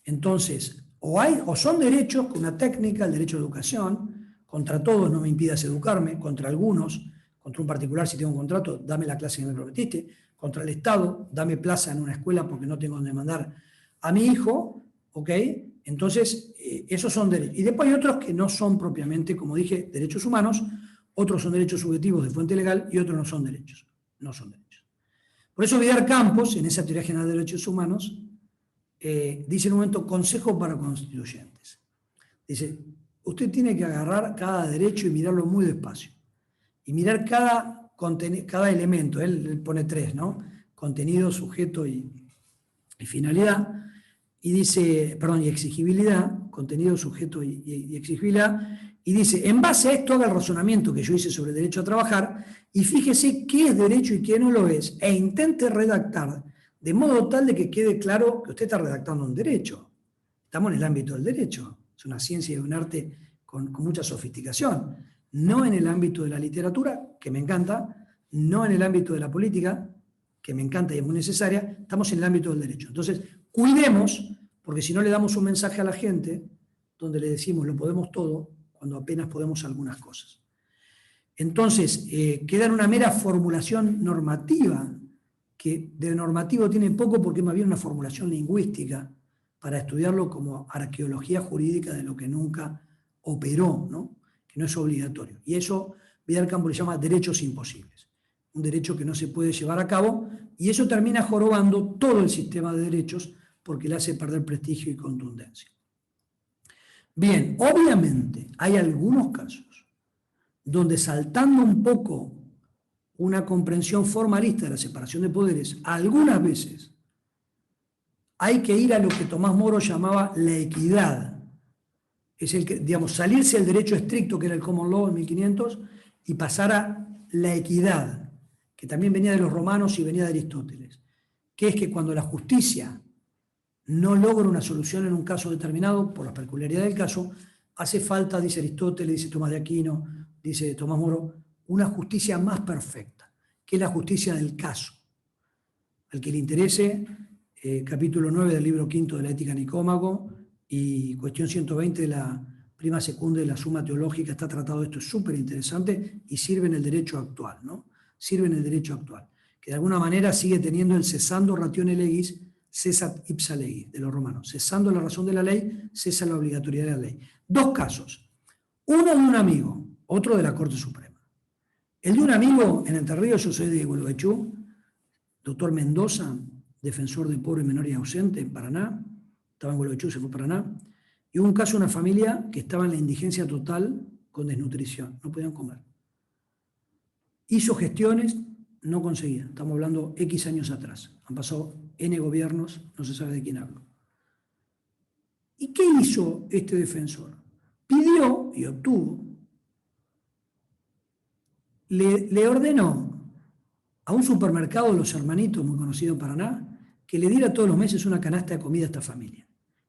Entonces, o son derechos con una técnica, el derecho a educación, contra todos no me impidas educarme, contra algunos, contra un particular si tengo un contrato, dame la clase que me prometiste, contra el Estado, dame plaza en una escuela porque no tengo donde mandar a mi hijo, ¿ok? Entonces, esos son derechos. Y después hay otros que no son propiamente, como dije, derechos humanos, otros son derechos subjetivos de fuente legal y otros no son derechos. No son derechos. Por eso Vidal Campos, en esa teoría general de derechos humanos, dice en un momento, consejo para constituyentes. Dice, usted tiene que agarrar cada derecho y mirarlo muy despacio. Y mirar cada elemento, él pone 3, ¿no? Contenido, sujeto y finalidad. Y dice, perdón, y exigibilidad, contenido, sujeto y exigibilidad. Y dice, en base a esto haga el razonamiento que yo hice sobre el derecho a trabajar y fíjese qué es derecho y qué no lo es. E intente redactar de modo tal de que quede claro que usted está redactando un derecho. Estamos en el ámbito del derecho. Es una ciencia y un arte con mucha sofisticación. No en el ámbito de la literatura, que me encanta, no en el ámbito de la política, que me encanta y es muy necesaria, estamos en el ámbito del derecho. Entonces, cuidemos, porque si no le damos un mensaje a la gente, donde le decimos lo podemos todo, cuando apenas podemos algunas cosas. Entonces, queda en una mera formulación normativa, que de normativo tiene poco porque es más bien una formulación lingüística, para estudiarlo como arqueología jurídica de lo que nunca operó, ¿no? Que no es obligatorio. Y eso Vidal Campos le llama derechos imposibles. Un derecho que no se puede llevar a cabo, y eso termina jorobando todo el sistema de derechos porque le hace perder prestigio y contundencia. Bien, obviamente hay algunos casos donde saltando un poco una comprensión formalista de la separación de poderes, algunas veces hay que ir a lo que Tomás Moro llamaba la equidad. Es el que, digamos, salirse del derecho estricto, que era el common law en 1500, y pasar a la equidad, que también venía de los romanos y venía de Aristóteles, que es que cuando la justicia no logra una solución en un caso determinado, por la peculiaridad del caso, hace falta, dice Aristóteles, dice Tomás de Aquino, dice Tomás Moro, una justicia más perfecta, que es la justicia del caso. Al que le interese, capítulo 9 del libro quinto de la Ética Nicómaco y cuestión 120 de la prima secunda de la Suma Teológica, está tratado esto, es súper interesante y sirve en el derecho actual, ¿no? Sirve en el derecho actual, que de alguna manera sigue teniendo el cessando ratione legis, cessat ipsa legis, de los romanos. Cesando la razón de la ley, cesa la obligatoriedad de la ley. Dos casos. Uno de un amigo, otro de la Corte Suprema. El de un amigo, en Entre Ríos, yo soy de Gualeguaychú, doctor Mendoza, defensor de pobre, menor y ausente en Paraná, estaba en Gualeguaychú, se fue a Paraná, y hubo un caso de una familia que estaba en la indigencia total con desnutrición, no podían comer. Hizo gestiones, no conseguía, estamos hablando X años atrás, han pasado N gobiernos, no se sabe de quién hablo. ¿Y qué hizo este defensor? Pidió y obtuvo, le ordenó a un supermercado de Los Hermanitos, muy conocido en Paraná, que le diera todos los meses una canasta de comida a esta familia.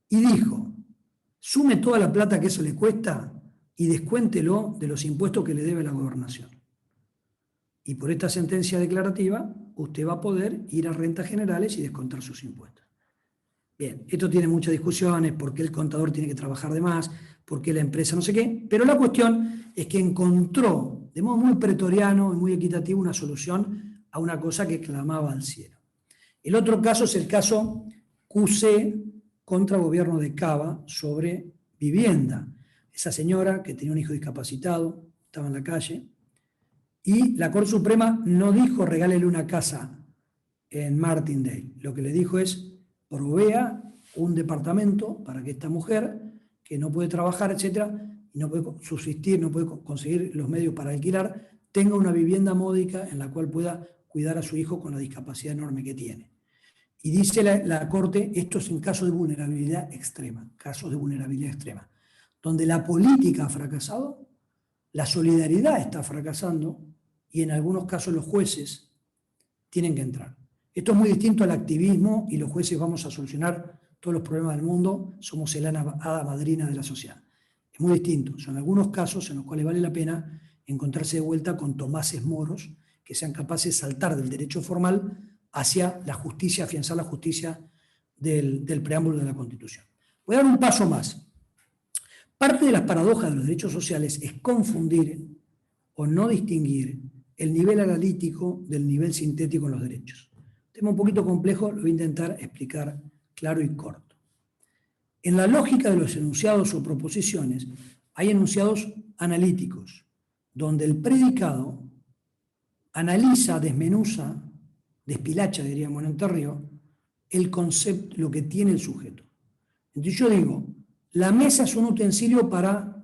Y dijo, sume toda la plata que eso le cuesta y descuéntelo de los impuestos que le debe la gobernación. Y por esta sentencia declarativa, usted va a poder ir a rentas generales y descontar sus impuestos. Bien, esto tiene muchas discusiones, por qué el contador tiene que trabajar de más, por qué la empresa no sé qué, pero la cuestión es que encontró, de modo muy pretoriano y muy equitativo, una solución a una cosa que clamaba al cielo. El otro caso es el caso QC contra gobierno de Cava sobre vivienda. esa señora que tenía un hijo discapacitado, estaba en la calle, y la Corte Suprema no dijo regálele una casa en Martindale. Lo que le dijo es provea un departamento para que esta mujer, que no puede trabajar, etcétera, y no puede subsistir, no puede conseguir los medios para alquilar, tenga una vivienda módica en la cual pueda cuidar a su hijo con la discapacidad enorme que tiene. Y dice la Corte, esto es en casos de vulnerabilidad extrema, donde la política ha fracasado, la solidaridad está fracasando y en algunos casos los jueces tienen que entrar. Esto es muy distinto al activismo y los jueces vamos a solucionar todos los problemas del mundo, somos el hada madrina de la sociedad. Es muy distinto, son algunos casos en los cuales vale la pena encontrarse de vuelta con Tomases moros que sean capaces de saltar del derecho formal hacia la justicia, afianzar la justicia del preámbulo de la Constitución. Voy a dar un paso más. Parte de las paradojas de los derechos sociales es confundir o no distinguir el nivel analítico del nivel sintético en los derechos. Tema un poquito complejo, lo voy a intentar explicar claro y corto. En la lógica de los enunciados o proposiciones, hay enunciados analíticos, donde el predicado analiza, desmenuza, despilacha, diríamos en Entre Ríos, el concepto, lo que tiene el sujeto. Entonces yo digo, la mesa es un utensilio para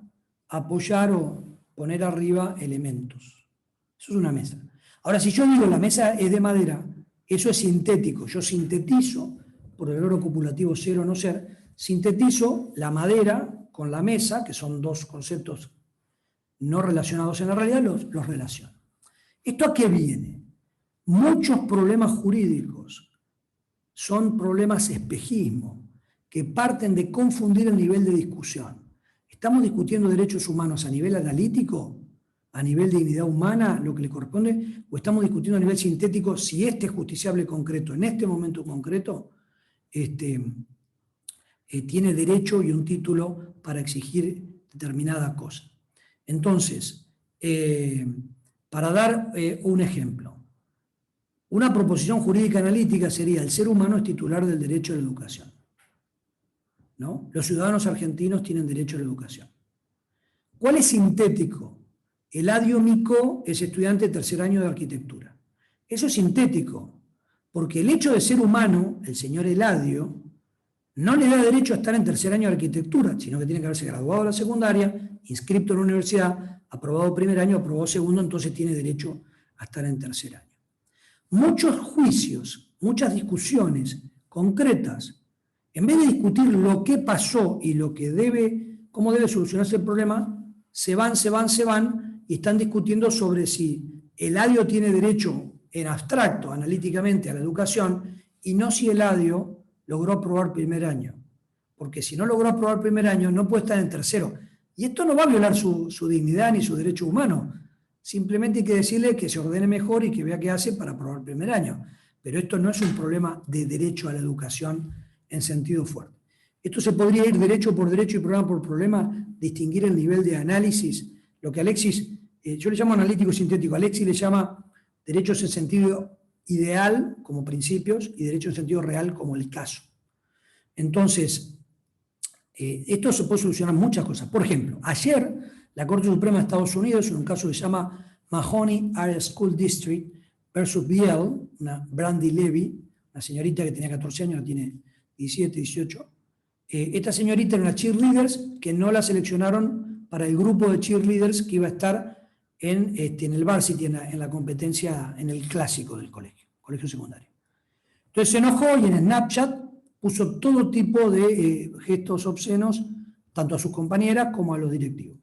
apoyar o poner arriba elementos. Eso es una mesa. Ahora, si yo digo la mesa es de madera, eso es sintético. Yo sintetizo, por el valor copulativo ser o no ser, sintetizo la madera con la mesa, que son dos conceptos no relacionados en la realidad, los relaciono. ¿Esto a qué viene? Muchos problemas jurídicos son problemas espejismo, que parten de confundir el nivel de discusión. ¿Estamos discutiendo derechos humanos a nivel analítico, a nivel de dignidad humana, lo que le corresponde, o estamos discutiendo a nivel sintético si este justiciable concreto, en este momento concreto, tiene derecho y un título para exigir determinada cosa? Entonces, para dar un ejemplo, una proposición jurídica analítica sería: el ser humano es titular del derecho a la educación, ¿no? Los ciudadanos argentinos tienen derecho a la educación. ¿Cuál es sintético? Eladio Micó es estudiante de tercer año de arquitectura. Eso es sintético, porque el hecho de ser humano, el señor Eladio, no le da derecho a estar en tercer año de arquitectura, sino que tiene que haberse graduado de la secundaria, inscrito en la universidad, aprobado primer año, aprobado segundo, entonces tiene derecho a estar en tercer año. Muchos juicios, muchas discusiones concretas, en vez de discutir lo que pasó y lo que cómo debe solucionarse el problema, se van y están discutiendo sobre si Eladio tiene derecho en abstracto, analíticamente, a la educación, y no si Eladio logró aprobar primer año. Porque si no logró aprobar primer año, no puede estar en tercero. Y esto no va a violar su dignidad ni su derecho humano. Simplemente hay que decirle que se ordene mejor y que vea qué hace para aprobar primer año. Pero esto no es un problema de derecho a la educación en sentido fuerte. Esto se podría ir derecho por derecho y problema por problema, distinguir el nivel de análisis. Lo que Alexis, yo le llamo analítico sintético, Alexis le llama derechos en sentido ideal como principios y derecho en sentido real como el caso. Entonces, esto se puede solucionar muchas cosas. Por ejemplo, ayer la Corte Suprema de Estados Unidos, en un caso que se llama Mahoney Area School District versus Biel, una Brandy Levy, una señorita que tenía 14 años, tiene 17, 18. Esta señorita era una cheerleader que no la seleccionaron para el grupo de cheerleaders que iba a estar en el varsity, en la competencia, en el clásico del colegio secundario. Entonces se enojó y en Snapchat puso todo tipo de gestos obscenos, tanto a sus compañeras como a los directivos.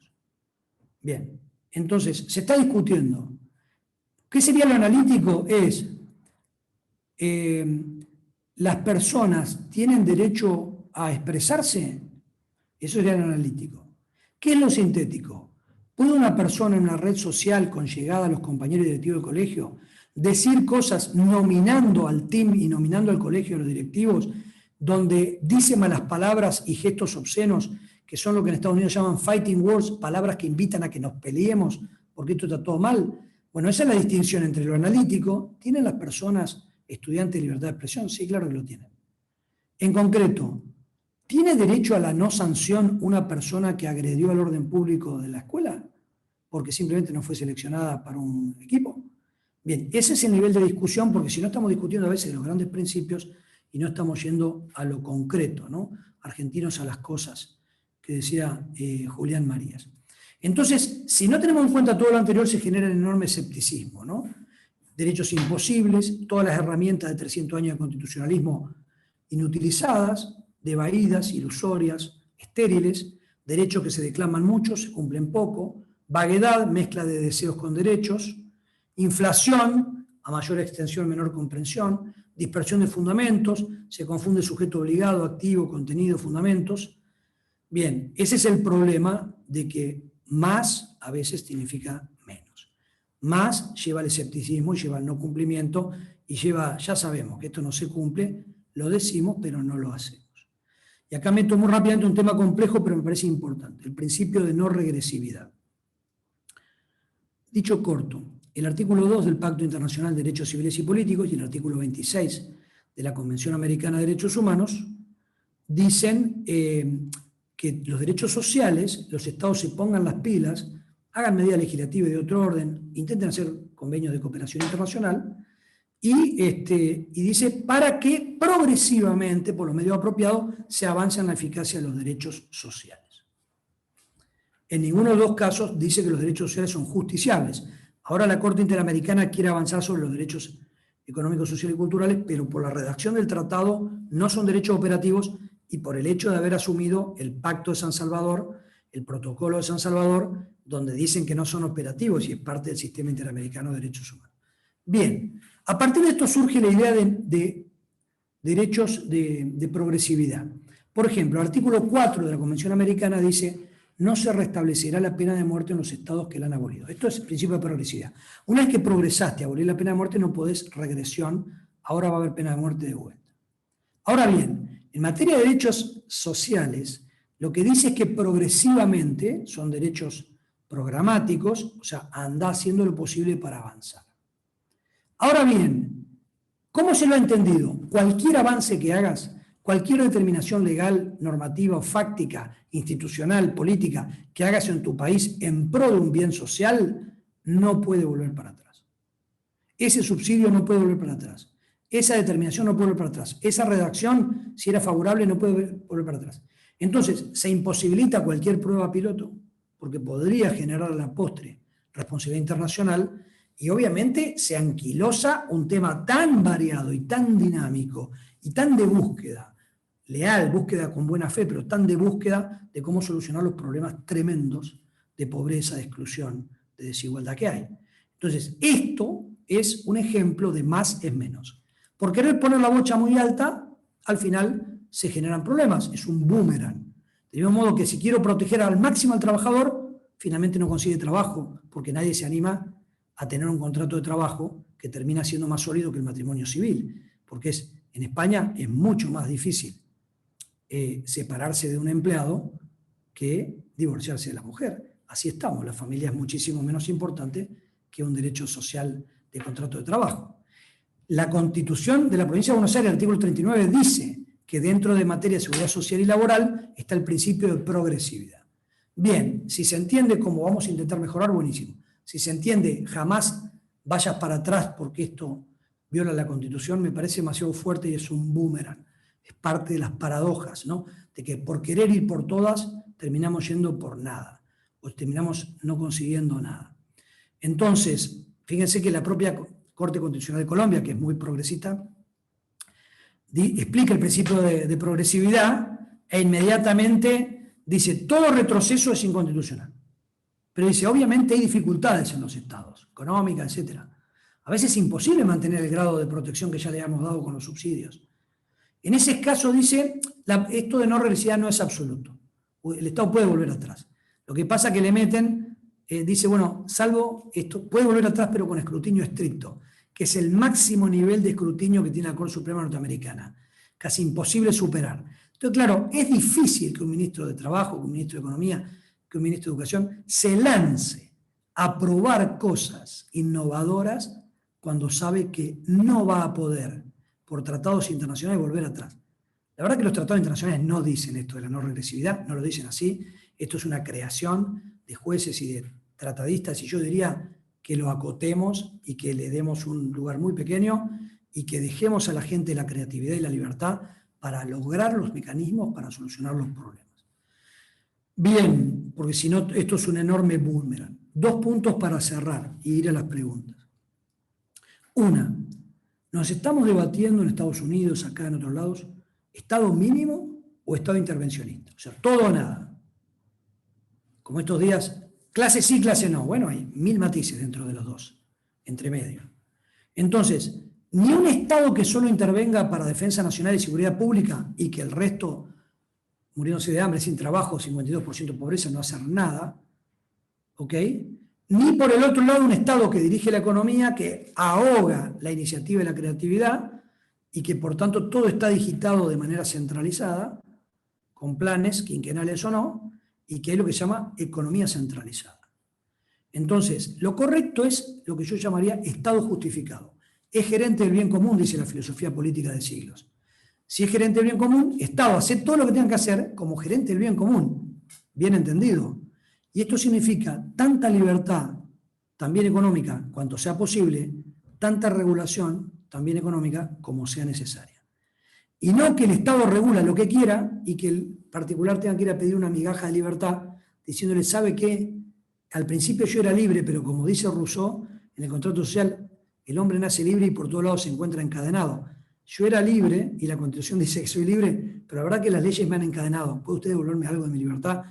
Bien, entonces se está discutiendo. ¿Qué sería lo analítico? Es, ¿las personas tienen derecho a expresarse? Eso sería lo analítico. ¿Qué es lo sintético? ¿Puede una persona en una red social con llegada a los compañeros directivos del colegio decir cosas nominando al team y nominando al colegio a los directivos, donde dice malas palabras y gestos obscenos, que son lo que en Estados Unidos llaman fighting words, palabras que invitan a que nos peleemos porque esto está todo mal? Bueno, esa es la distinción entre lo analítico. ¿Tienen las personas estudiantes de libertad de expresión? Sí, claro que lo tienen. En concreto, ¿Tiene derecho a la no sanción una persona que agredió al orden público de la escuela? Porque simplemente no fue seleccionada para un equipo. Bien, ese es el nivel de discusión, porque si no estamos discutiendo a veces los grandes principios y no estamos yendo a lo concreto, ¿no? Argentinos a las cosas, que decía Julián Marías. Entonces, si no tenemos en cuenta todo lo anterior, se genera un enorme escepticismo, ¿no? Derechos imposibles, todas las herramientas de 300 años de constitucionalismo inutilizadas, devaídas, ilusorias, estériles, derechos que se declaman mucho, se cumplen poco, vaguedad, mezcla de deseos con derechos, inflación, a mayor extensión, menor comprensión, dispersión de fundamentos, se confunde sujeto obligado, activo, contenido, fundamentos. Bien, ese es el problema de que más a veces significa menos. Más lleva al escepticismo y lleva al no cumplimiento y lleva, ya sabemos que esto no se cumple, lo decimos, pero no lo hacemos. Y acá meto muy rápidamente un tema complejo, pero me parece importante, el principio de no regresividad. Dicho corto, el artículo 2 del Pacto Internacional de Derechos Civiles y Políticos y el artículo 26 de la Convención Americana de Derechos Humanos dicen que los derechos sociales, los estados se pongan las pilas, hagan medidas legislativas de otro orden, intenten hacer convenios de cooperación internacional y dice para que progresivamente, por los medios apropiados, se avance en la eficacia de los derechos sociales. En ninguno de los dos casos dice que los derechos sociales son justiciables. Ahora la Corte Interamericana quiere avanzar sobre los derechos económicos, sociales y culturales, pero por la redacción del tratado no son derechos operativos y por el hecho de haber asumido el Pacto de San Salvador, el Protocolo de San Salvador, donde dicen que no son operativos y es parte del Sistema Interamericano de Derechos Humanos. Bien, a partir de esto surge la idea de derechos de progresividad. Por ejemplo, el artículo 4 de la Convención Americana dice: no se restablecerá la pena de muerte en los estados que la han abolido. Esto es el principio de progresividad. Una vez que progresaste a abolir la pena de muerte, no podés regresión, ahora va a haber pena de muerte de vuelta. Ahora bien, en materia de derechos sociales, lo que dice es que progresivamente, son derechos programáticos, o sea, anda haciendo lo posible para avanzar. Ahora bien, ¿cómo se lo ha entendido? Cualquier avance que hagas, cualquier determinación legal, normativa o fáctica, institucional, política, que hagas en tu país en pro de un bien social, no puede volver para atrás. Ese subsidio no puede volver para atrás. Esa determinación no puede volver para atrás. Esa redacción, si era favorable, no puede volver para atrás. Entonces, se imposibilita cualquier prueba piloto, porque podría generar a la postre responsabilidad internacional, y obviamente se anquilosa un tema tan variado y tan dinámico y tan de búsqueda, leal, búsqueda con buena fe, pero tan de búsqueda de cómo solucionar los problemas tremendos de pobreza, de exclusión, de desigualdad que hay. Entonces, esto es un ejemplo de más es menos. Por querer poner la bocha muy alta, al final se generan problemas, es un boomerang. De mismo modo que si quiero proteger al máximo al trabajador, finalmente no consigue trabajo, porque nadie se anima a tener un contrato de trabajo que termina siendo más sólido que el matrimonio civil, porque en España es mucho más difícil separarse de un empleado que divorciarse de la mujer. Así estamos, la familia es muchísimo menos importante que un derecho social de contrato de trabajo. La Constitución de la Provincia de Buenos Aires, el artículo 39, dice que dentro de materia de seguridad social y laboral está el principio de progresividad. Bien, si se entiende cómo vamos a intentar mejorar, buenísimo. Si se entiende, jamás vayas para atrás porque esto viola la Constitución, me parece demasiado fuerte y es un boomerang. Es parte de las paradojas, ¿no? De que por querer ir por todas, terminamos yendo por nada, o terminamos no consiguiendo nada. Entonces, fíjense que la propia Corte Constitucional de Colombia, que es muy progresista, explica el principio de progresividad e inmediatamente dice, todo retroceso es inconstitucional. Pero dice, obviamente hay dificultades en los estados, económicas, etc. A veces es imposible mantener el grado de protección que ya le hemos dado con los subsidios. En ese caso dice, esto de no regresividad no es absoluto. El Estado puede volver atrás. Lo que pasa es que le meten, dice, bueno, salvo esto, puede volver atrás pero con escrutinio estricto, que es el máximo nivel de escrutinio que tiene la Corte Suprema Norteamericana. Casi imposible superar. Entonces, claro, es difícil que un ministro de Trabajo, que un ministro de Economía, que un ministro de Educación se lance a probar cosas innovadoras cuando sabe que no va a poder, por tratados internacionales, volver atrás. La verdad que los tratados internacionales no dicen esto de la no regresividad, no lo dicen así. Esto es una creación de jueces y de tratadistas, y yo diría que lo acotemos y que le demos un lugar muy pequeño y que dejemos a la gente la creatividad y la libertad para lograr los mecanismos para solucionar los problemas. Bien, porque si no, esto es un enorme boomerang. 2 puntos para cerrar y ir a las preguntas. Una, nos estamos debatiendo en Estados Unidos, acá en otros lados, ¿Estado mínimo o Estado intervencionista? O sea, todo o nada. Como estos días, clase sí, clase no. Bueno, hay 1000 matices dentro de los dos, entre medio. Entonces, ni un Estado que solo intervenga para defensa nacional y seguridad pública y que el resto, muriéndose de hambre, sin trabajo, 52% de pobreza, no hacer nada, ¿ok? Ni por el otro lado un Estado que dirige la economía, que ahoga la iniciativa y la creatividad, y que por tanto todo está digitado de manera centralizada, con planes quinquenales o no, y que es lo que se llama economía centralizada. Entonces, lo correcto es lo que yo llamaría Estado justificado. Es gerente del bien común, dice la filosofía política de siglos. Si es gerente del bien común, Estado hace todo lo que tenga que hacer como gerente del bien común, bien entendido. Y esto significa tanta libertad, también económica, cuanto sea posible, tanta regulación, también económica, como sea necesaria. Y no que el Estado regula lo que quiera y que el particular tenga que ir a pedir una migaja de libertad, diciéndole, ¿sabe qué? Al principio yo era libre, pero como dice Rousseau, en el contrato social, el hombre nace libre y por todos lados se encuentra encadenado. Yo era libre, y la Constitución dice que soy libre, pero la verdad que las leyes me han encadenado. ¿Puede usted devolverme algo de mi libertad?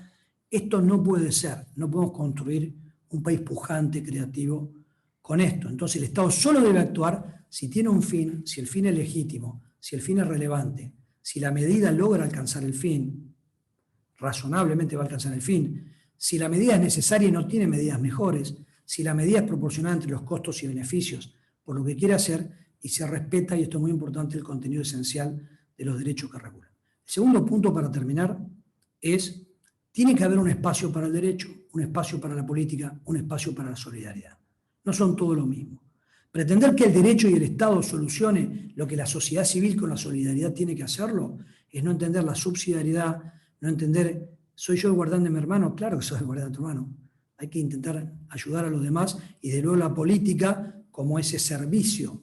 Esto no puede ser. No podemos construir un país pujante, creativo, con esto. Entonces el Estado solo debe actuar si tiene un fin, si el fin es legítimo, si el fin es relevante, si la medida logra alcanzar el fin, razonablemente va a alcanzar el fin, si la medida es necesaria y no tiene medidas mejores, si la medida es proporcionada entre los costos y beneficios por lo que quiere hacer y se respeta, y esto es muy importante, el contenido esencial de los derechos que regulan. El segundo punto para terminar es, tiene que haber un espacio para el derecho, un espacio para la política, un espacio para la solidaridad. No son todo lo mismo. Pretender que el derecho y el Estado solucione lo que la sociedad civil con la solidaridad tiene que hacerlo es no entender la subsidiariedad, no entender, ¿soy yo el guardián de mi hermano? Claro que soy el guardián de tu hermano. Hay que intentar ayudar a los demás y de luego la política como ese servicio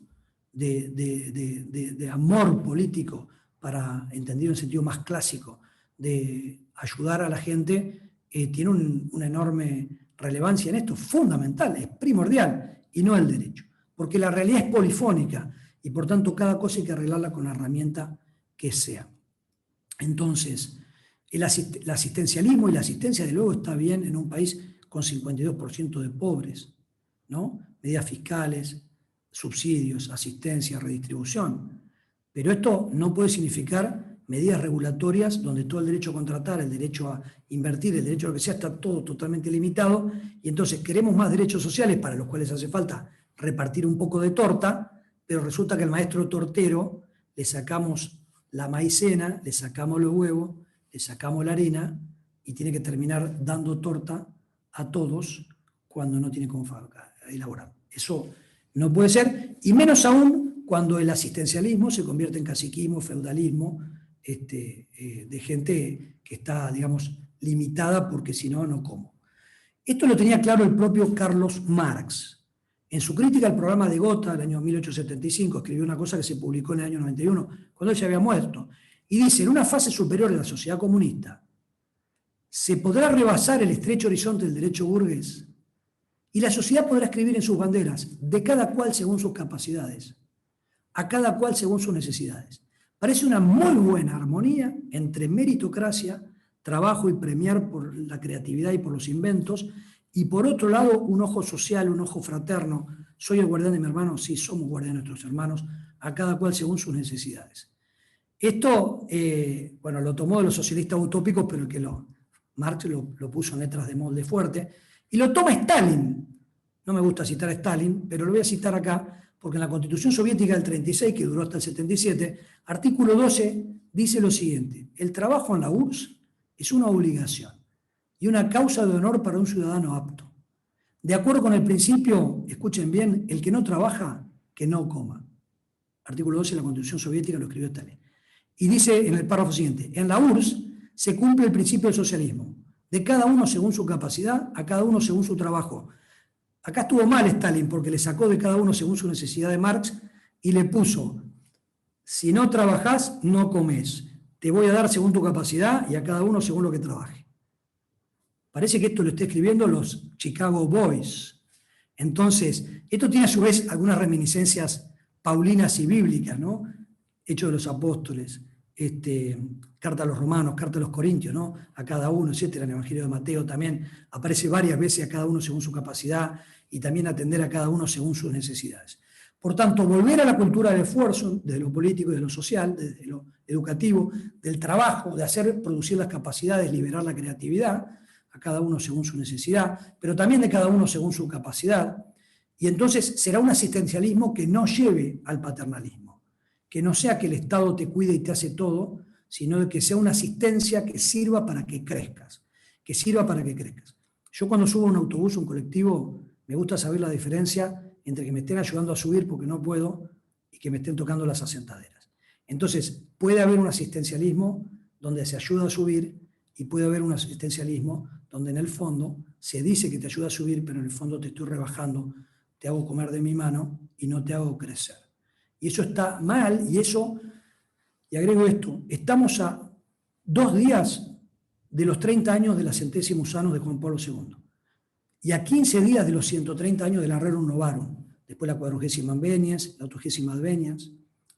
de amor político para, entendido en sentido más clásico, de ayudar a la gente, tiene una enorme relevancia en esto, fundamental, es primordial, y no el derecho. Porque la realidad es polifónica y por tanto cada cosa hay que arreglarla con la herramienta que sea. Entonces, el asistencialismo y la asistencia de luego está bien en un país con 52% de pobres, ¿no? Medidas fiscales, subsidios, asistencia, redistribución. Pero esto no puede significar medidas regulatorias donde todo el derecho a contratar, el derecho a invertir, el derecho a lo que sea, está todo totalmente limitado, y entonces queremos más derechos sociales para los cuales hace falta repartir un poco de torta, pero resulta que al maestro tortero le sacamos la maicena, le sacamos los huevos, le sacamos la harina y tiene que terminar dando torta a todos cuando no tiene cómo elaborar. Eso no puede ser, y menos aún cuando el asistencialismo se convierte en caciquismo, feudalismo, de gente que está, digamos, limitada porque si no, no como. Esto lo tenía claro el propio Carlos Marx. En su crítica al programa de Gotha del año 1875, escribió una cosa que se publicó en el año 91, cuando él ya había muerto, y dice, en una fase superior de la sociedad comunista, se podrá rebasar el estrecho horizonte del derecho burgués, y la sociedad podrá escribir en sus banderas, de cada cual según sus capacidades, a cada cual según sus necesidades. Parece una muy buena armonía entre meritocracia, trabajo y premiar por la creatividad y por los inventos, y por otro lado un ojo social, un ojo fraterno. ¿Soy el guardián de mi hermano? Sí, somos guardianes de nuestros hermanos, a cada cual según sus necesidades. Esto, bueno, lo tomó de los socialistas utópicos, pero que Marx lo puso en letras de molde fuerte, y lo toma Stalin. No me gusta citar a Stalin, pero lo voy a citar acá, porque en la Constitución Soviética del 36, que duró hasta el 77, artículo 12 dice lo siguiente: el trabajo en la URSS es una obligación y una causa de honor para un ciudadano apto. De acuerdo con el principio, escuchen bien, el que no trabaja, que no coma. Artículo 12 de la Constitución Soviética lo escribió Stalin. Y dice en el párrafo siguiente, en la URSS se cumple el principio del socialismo, de cada uno según su capacidad, a cada uno según su trabajo. Acá estuvo mal Stalin porque le sacó de cada uno según su necesidad de Marx y le puso, si no trabajás, no comés. Te voy a dar según tu capacidad y a cada uno según lo que trabaje. Parece que esto lo está escribiendo los Chicago Boys. Entonces, esto tiene a su vez algunas reminiscencias paulinas y bíblicas, ¿no? Hechos de los Apóstoles, carta a los Romanos, carta a los Corintios, ¿no? A cada uno, etcétera. En el Evangelio de Mateo también aparece varias veces a cada uno según su capacidad y también atender a cada uno según sus necesidades. Por tanto, volver a la cultura del esfuerzo, desde lo político y de lo social, desde lo educativo, del trabajo, de hacer producir las capacidades, liberar la creatividad, a cada uno según su necesidad, pero también de cada uno según su capacidad. Y entonces será un asistencialismo que no lleve al paternalismo, que no sea que el Estado te cuide y te hace todo, sino que sea una asistencia que sirva para que crezcas, que sirva para que crezcas. Yo cuando subo a un autobús, un colectivo, me gusta saber la diferencia entre que me estén ayudando a subir porque no puedo y que me estén tocando las asentaderas. Entonces, puede haber un asistencialismo donde se ayuda a subir y puede haber un asistencialismo donde en el fondo se dice que te ayuda a subir, pero en el fondo te estoy rebajando, te hago comer de mi mano y no te hago crecer. Y eso está mal, y agrego esto, estamos a 2 días de los 30 años de la Centésimos Annus de Juan Pablo II, y a 15 días de los 130 años del Rerum Novarum, después la 40ª Venias, la 80ª Venias,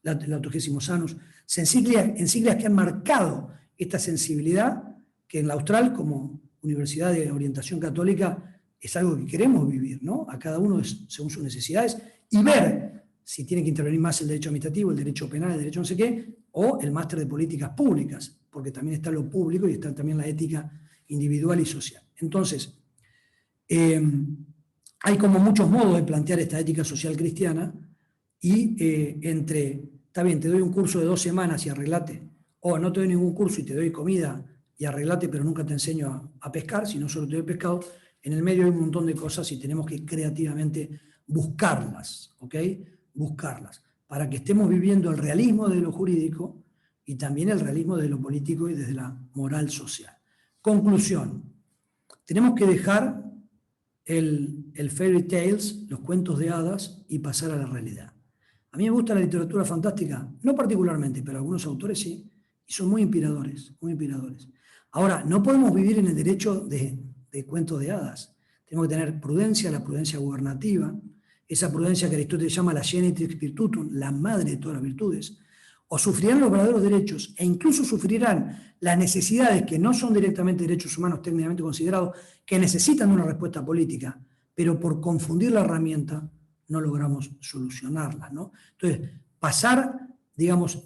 la 80º Annus, encíclicas que han marcado esta sensibilidad que en la Austral, como Universidad de Orientación Católica, es algo que queremos vivir, ¿no? A cada uno según sus necesidades, y ver si tiene que intervenir más el derecho administrativo, el derecho penal, el derecho no sé qué, o el máster de políticas públicas, porque también está lo público y está también la ética individual y social. Entonces, hay como muchos modos de plantear esta ética social cristiana, y está bien, te doy un curso de 2 semanas y arreglate, o no te doy ningún curso y te doy comida y arreglate, pero nunca te enseño a pescar, sino solo te doy pescado. En el medio hay un montón de cosas y tenemos que creativamente buscarlas, ¿ok? Buscarlas, para que estemos viviendo el realismo de lo jurídico y también el realismo de lo político y desde la moral social. Conclusión, tenemos que dejar el fairy tales, los cuentos de hadas, y pasar a la realidad. A mí me gusta la literatura fantástica, no particularmente, pero algunos autores sí, y son muy inspiradores, muy inspiradores. Ahora, no podemos vivir en el derecho de cuentos de hadas. Tenemos que tener prudencia, la prudencia gubernativa, esa prudencia que Aristóteles llama la genitrix virtutum, la madre de todas las virtudes. O sufrirán los verdaderos derechos, e incluso sufrirán las necesidades que no son directamente derechos humanos técnicamente considerados, que necesitan una respuesta política, pero por confundir la herramienta no logramos solucionarla, ¿no? Entonces,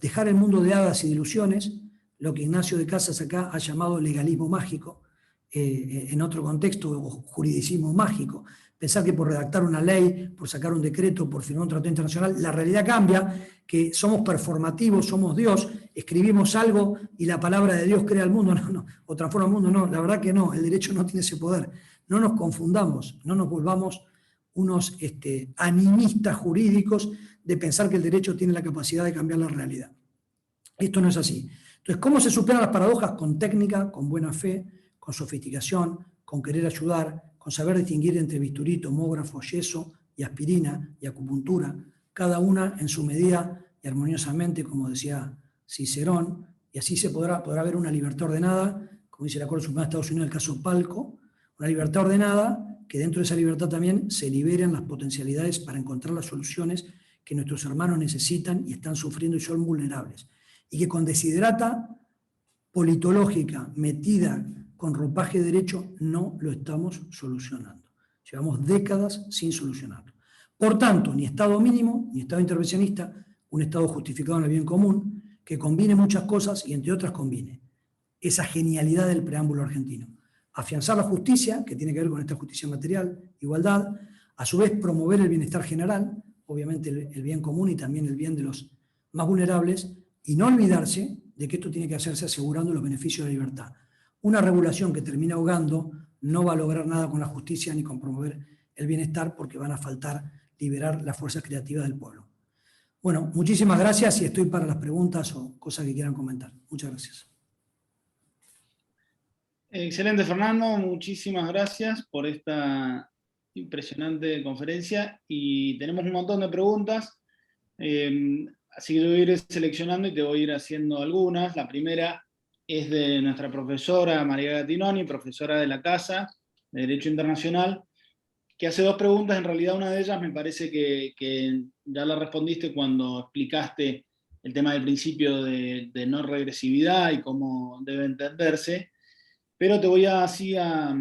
dejar el mundo de hadas y de ilusiones, lo que Ignacio de Casas acá ha llamado legalismo mágico, en otro contexto, o juridicismo mágico. Pensar que por redactar una ley, por sacar un decreto, por firmar un tratado internacional, la realidad cambia, que somos performativos, somos Dios, escribimos algo y la palabra de Dios crea el mundo, o transforma el mundo, no, la verdad que no, el derecho no tiene ese poder. No nos confundamos, no nos volvamos unos animistas jurídicos de pensar que el derecho tiene la capacidad de cambiar la realidad. Esto no es así. Entonces, ¿cómo se superan las paradojas? Con técnica, con buena fe, con sofisticación, con querer ayudar, con saber distinguir entre bisturí, tomógrafo, yeso y aspirina y acupuntura, cada una en su medida y armoniosamente, como decía Cicerón, y así se podrá haber una libertad ordenada, como dice la Corte Suprema de Estados Unidos en el caso Palco, una libertad ordenada, que dentro de esa libertad también se liberan las potencialidades para encontrar las soluciones que nuestros hermanos necesitan y están sufriendo y son vulnerables. Y que con desiderata politológica metida con ropaje de derecho no lo estamos solucionando. Llevamos décadas sin solucionarlo. Por tanto, ni Estado mínimo, ni Estado intervencionista, un Estado justificado en el bien común, que combine muchas cosas y entre otras combine esa genialidad del preámbulo argentino. Afianzar la justicia, que tiene que ver con esta justicia material, igualdad, a su vez promover el bienestar general, obviamente el bien común y también el bien de los más vulnerables, y no olvidarse de que esto tiene que hacerse asegurando los beneficios de la libertad. Una regulación que termina ahogando no va a lograr nada con la justicia ni con promover el bienestar, porque van a faltar liberar las fuerzas creativas del pueblo. Muy Bueno, muchísimas gracias y estoy para las preguntas o cosas que quieran comentar. Muchas gracias. Excelente, Fernando. Muchísimas gracias por esta impresionante conferencia y tenemos un montón de preguntas, así que yo voy a ir seleccionando y te voy a ir haciendo algunas. La primera es de nuestra profesora María Gattinoni, profesora de la Casa de Derecho Internacional, que hace dos preguntas. En realidad una de ellas me parece que ya la respondiste cuando explicaste el tema del principio de no regresividad y cómo debe entenderse, pero te voy así a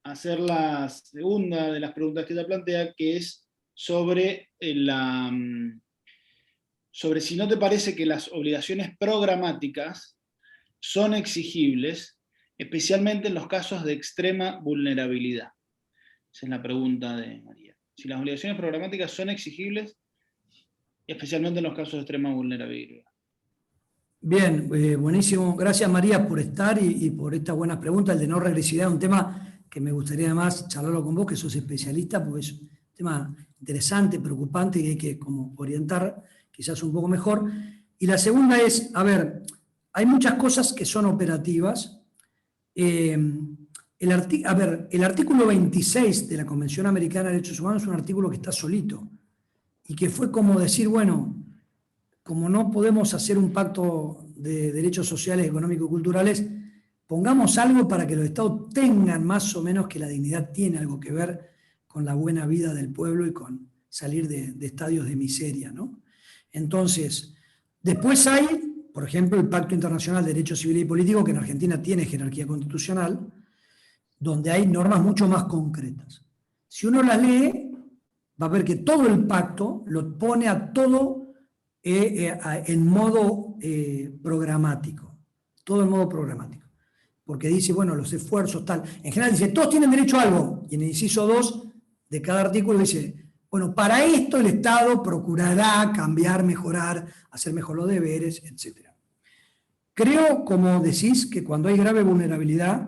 hacer la segunda de las preguntas que ella plantea, que es sobre sobre si no te parece que las obligaciones programáticas son exigibles, especialmente en los casos de extrema vulnerabilidad. Esa es la pregunta de María. Si las obligaciones programáticas son exigibles, especialmente en los casos de extrema vulnerabilidad. Bien, buenísimo. Gracias, María, por estar y por esta buena pregunta. El de no regresividad es un tema que me gustaría además charlarlo con vos, que sos especialista, porque es un tema interesante, preocupante, y hay que como orientar quizás un poco mejor. Y la segunda es, a ver, hay muchas cosas que son operativas. El artículo 26 de la Convención Americana de Derechos Humanos es un artículo que está solito y que fue como decir, bueno, como no podemos hacer un pacto de derechos sociales, económicos y culturales, pongamos algo para que los estados tengan más o menos que la dignidad tiene algo que ver con la buena vida del pueblo y con salir de estadios de miseria, ¿no? Entonces, después hay, por ejemplo, el Pacto Internacional de Derecho Civil y Político, que en Argentina tiene jerarquía constitucional, donde hay normas mucho más concretas. Si uno las lee, va a ver que todo el pacto lo pone a todo en modo programático, todo en modo programático, porque dice, bueno, los esfuerzos, tal, en general dice, todos tienen derecho a algo, y en el inciso 2 de cada artículo dice, bueno, para esto el Estado procurará cambiar, mejorar, hacer mejor los deberes, etc. Creo, como decís, que cuando hay grave vulnerabilidad,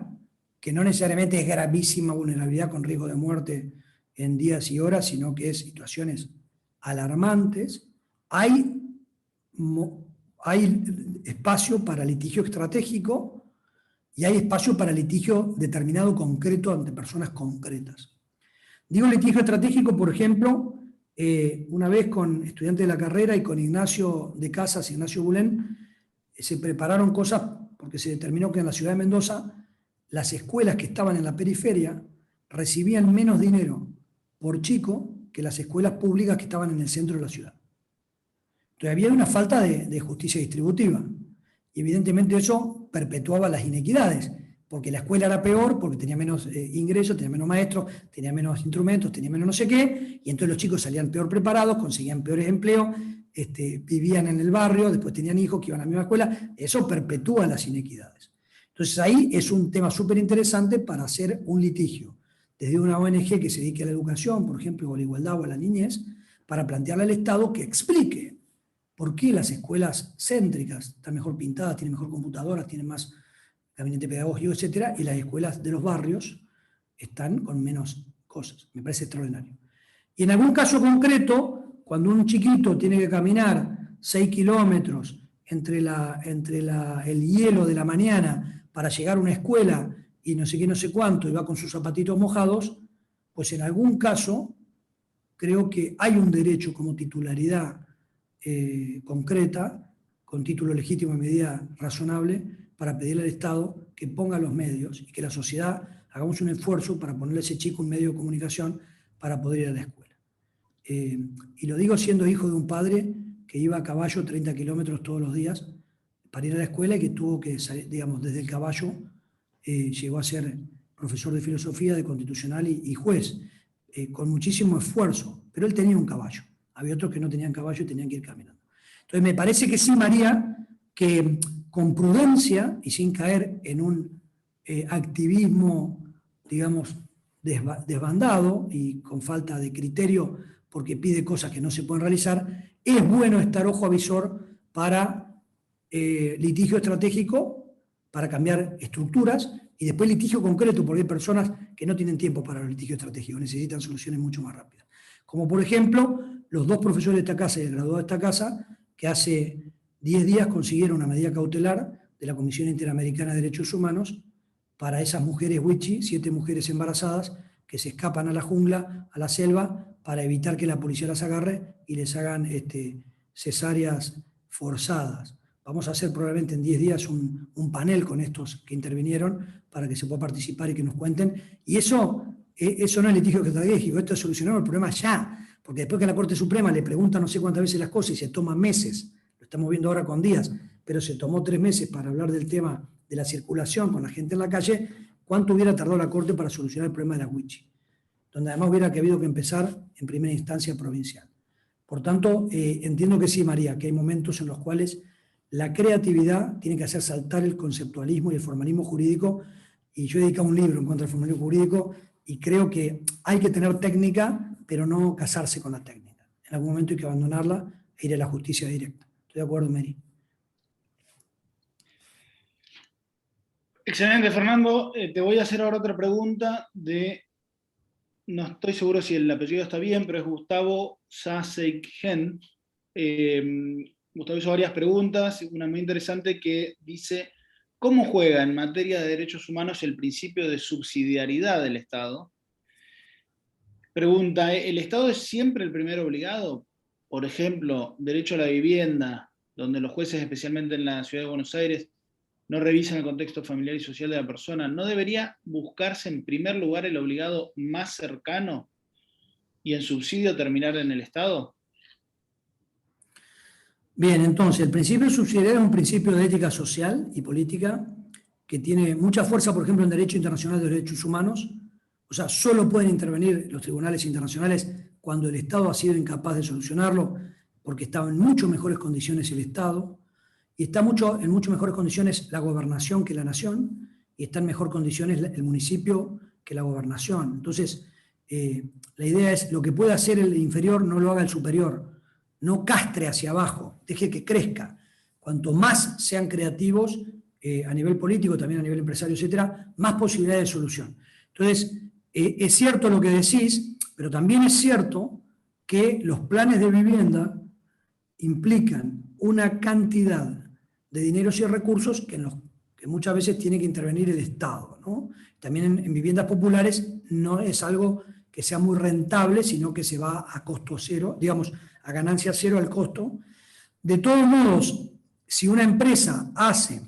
que no necesariamente es gravísima vulnerabilidad con riesgo de muerte en días y horas, sino que es situaciones alarmantes, hay espacio para litigio estratégico y hay espacio para litigio determinado concreto ante personas concretas. Digo litigio estratégico, por ejemplo, una vez con estudiantes de la carrera y con Ignacio de Casas y Ignacio Bulén, se prepararon cosas porque se determinó que en la ciudad de Mendoza las escuelas que estaban en la periferia recibían menos dinero por chico que las escuelas públicas que estaban en el centro de la ciudad. Entonces había una falta de justicia distributiva y evidentemente eso perpetuaba las inequidades, porque la escuela era peor, porque tenía menos ingresos, tenía menos maestros, tenía menos instrumentos, tenía menos no sé qué, y entonces los chicos salían peor preparados, conseguían peores empleos, vivían en el barrio, después tenían hijos que iban a la misma escuela, eso perpetúa las inequidades. Entonces ahí es un tema súper interesante para hacer un litigio, desde una ONG que se dedique a la educación, por ejemplo, o a la igualdad o a la niñez, para plantearle al Estado que explique por qué las escuelas céntricas están mejor pintadas, tienen mejor computadoras, tienen más gabinete pedagógico, etcétera, y las escuelas de los barrios están con menos cosas. Me parece extraordinario. Y en algún caso concreto, cuando un chiquito tiene que caminar 6 kilómetros entre el hielo de la mañana para llegar a una escuela y no sé qué, no sé cuánto, y va con sus zapatitos mojados, pues en algún caso creo que hay un derecho como titularidad concreta, con título legítimo y medida razonable, para pedirle al Estado que ponga los medios y que la sociedad hagamos un esfuerzo para ponerle a ese chico un medio de comunicación para poder ir a la escuela. Y lo digo siendo hijo de un padre que iba a caballo 30 kilómetros todos los días para ir a la escuela y que tuvo que salir, digamos, desde el caballo, llegó a ser profesor de filosofía, de constitucional y juez, con muchísimo esfuerzo, pero él tenía un caballo. Había otros que no tenían caballo y tenían que ir caminando. Entonces me parece que sí, María, que con prudencia y sin caer en un activismo, digamos, desbandado y con falta de criterio porque pide cosas que no se pueden realizar, es bueno estar ojo avisor para litigio estratégico, para cambiar estructuras, y después litigio concreto, porque hay personas que no tienen tiempo para el litigio estratégico, necesitan soluciones mucho más rápidas. Como por ejemplo, los 2 profesores de esta casa y el graduado de esta casa, que hace 10 días consiguieron una medida cautelar de la Comisión Interamericana de Derechos Humanos para esas mujeres wichi, 7 mujeres embarazadas, que se escapan a la jungla, a la selva, para evitar que la policía las agarre y les hagan cesáreas forzadas. Vamos a hacer probablemente en 10 días un panel con estos que intervinieron para que se pueda participar y que nos cuenten. Y eso no es litigio estratégico, esto es solucionar el problema ya, porque después que la Corte Suprema le pregunta no sé cuántas veces las cosas y se toma meses, lo estamos viendo ahora con días, pero se tomó 3 meses para hablar del tema de la circulación con la gente en la calle, ¿cuánto hubiera tardado la Corte para solucionar el problema de las wichi? Donde además hubiera habido que empezar en primera instancia provincial. Por tanto, entiendo que sí, María, que hay momentos en los cuales la creatividad tiene que hacer saltar el conceptualismo y el formalismo jurídico, y yo he dedicado un libro en contra del formalismo jurídico, y creo que hay que tener técnica, pero no casarse con la técnica. En algún momento hay que abandonarla e ir a la justicia directa. ¿Estoy de acuerdo, Mary? Excelente, Fernando. Te voy a hacer ahora otra pregunta no estoy seguro si el apellido está bien, pero es Gustavo Saseikhen. Gustavo hizo varias preguntas, una muy interesante que dice, ¿cómo juega en materia de derechos humanos el principio de subsidiariedad del Estado? Pregunta, ¿el Estado es siempre el primero obligado? Por ejemplo, derecho a la vivienda, donde los jueces, especialmente en la ciudad de Buenos Aires, no revisan el contexto familiar y social de la persona. ¿No debería buscarse en primer lugar el obligado más cercano y en subsidio terminar en el Estado? Bien, entonces, el principio de subsidiariedad es un principio de ética social y política que tiene mucha fuerza, por ejemplo, en derecho internacional de derechos humanos. O sea, solo pueden intervenir los tribunales internacionales cuando el Estado ha sido incapaz de solucionarlo, porque estaba en mucho mejores condiciones el Estado, y está en mucho mejores condiciones la gobernación que la nación, y está en mejor condiciones el municipio que la gobernación. Entonces, la idea es, lo que puede hacer el inferior no lo haga el superior, no castre hacia abajo, deje que crezca. Cuanto más sean creativos a nivel político, también a nivel empresario, etcétera, más posibilidades de solución. Entonces, es cierto lo que decís, pero también es cierto que los planes de vivienda implican una cantidad de dineros y recursos que muchas veces tiene que intervenir el Estado, ¿no? También en viviendas populares no es algo que sea muy rentable, sino que se va a costo cero, digamos, a ganancia cero al costo. De todos modos, si una empresa hace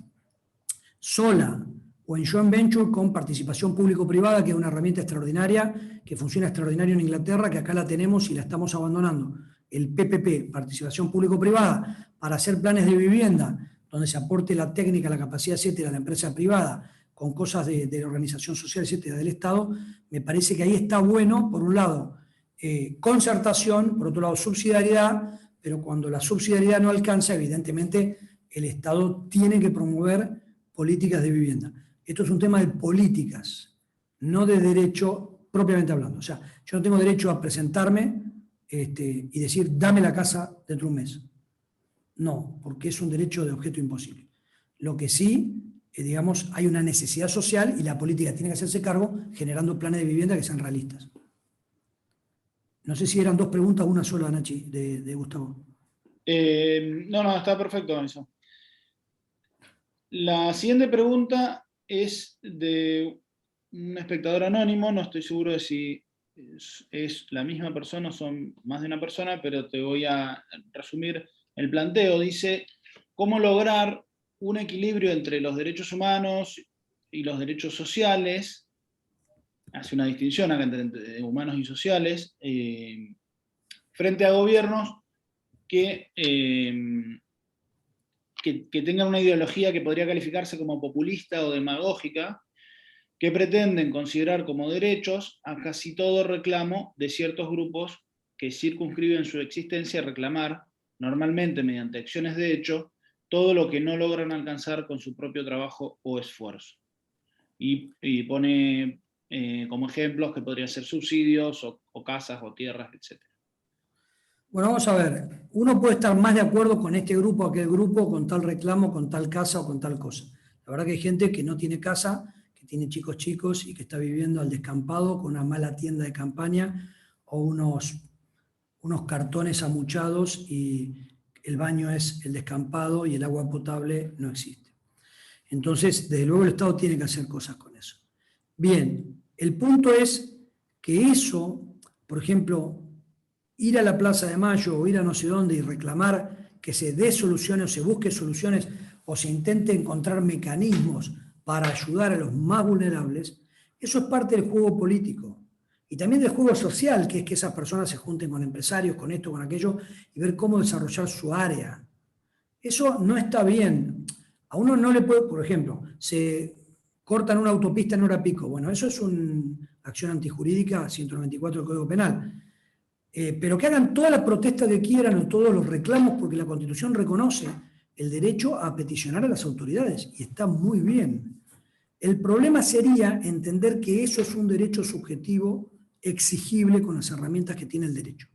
sola o en joint venture con participación público-privada, que es una herramienta extraordinaria, que funciona extraordinario en Inglaterra, que acá la tenemos y la estamos abandonando, el PPP, participación público-privada, para hacer planes de vivienda, donde se aporte la técnica, la capacidad, etcétera, de la empresa privada, con cosas de la organización social, etcétera, del Estado, me parece que ahí está bueno, por un lado, concertación, por otro lado, subsidiariedad, pero cuando la subsidiariedad no alcanza, evidentemente, el Estado tiene que promover políticas de vivienda. Esto es un tema de políticas, no de derecho propiamente hablando. O sea, yo no tengo derecho a presentarme y decir, dame la casa dentro de un mes. No, porque es un derecho de objeto imposible. Lo que sí, digamos, hay una necesidad social y la política tiene que hacerse cargo generando planes de vivienda que sean realistas. No sé si eran 2 preguntas o una sola, Nachi, de Gustavo. No, está perfecto eso. La siguiente pregunta es de un espectador anónimo, no estoy seguro de si es la misma persona o son más de una persona, pero te voy a resumir el planteo. Dice, ¿cómo lograr un equilibrio entre los derechos humanos y los derechos sociales? Hace una distinción acá entre humanos y sociales, frente a gobiernos que tengan una ideología que podría calificarse como populista o demagógica, que pretenden considerar como derechos a casi todo reclamo de ciertos grupos que circunscriben su existencia a reclamar, normalmente mediante acciones de hecho, todo lo que no logran alcanzar con su propio trabajo o esfuerzo. Y pone como ejemplos que podrían ser subsidios o casas o tierras, etc. Bueno, vamos a ver. Uno puede estar más de acuerdo con este grupo, aquel grupo, con tal reclamo, con tal casa o con tal cosa. La verdad que hay gente que no tiene casa, que tiene chicos y que está viviendo al descampado con una mala tienda de campaña o unos unos cartones amuchados y el baño es el descampado y el agua potable no existe. Entonces, desde luego el Estado tiene que hacer cosas con eso. Bien, el punto es que eso, por ejemplo, ir a la Plaza de Mayo o ir a no sé dónde y reclamar que se dé soluciones o se busque soluciones o se intente encontrar mecanismos para ayudar a los más vulnerables, eso es parte del juego político. Y también del juego social, que es que esas personas se junten con empresarios, con esto, con aquello, y ver cómo desarrollar su área. Eso no está bien. A uno no le puede, por ejemplo, se cortan una autopista en hora pico. Bueno, eso es una acción antijurídica, 194 del Código Penal. Pero que hagan toda la protesta que quieran o todos los reclamos, porque la Constitución reconoce el derecho a peticionar a las autoridades, y está muy bien. El problema sería entender que eso es un derecho subjetivo exigible con las herramientas que tiene el derecho.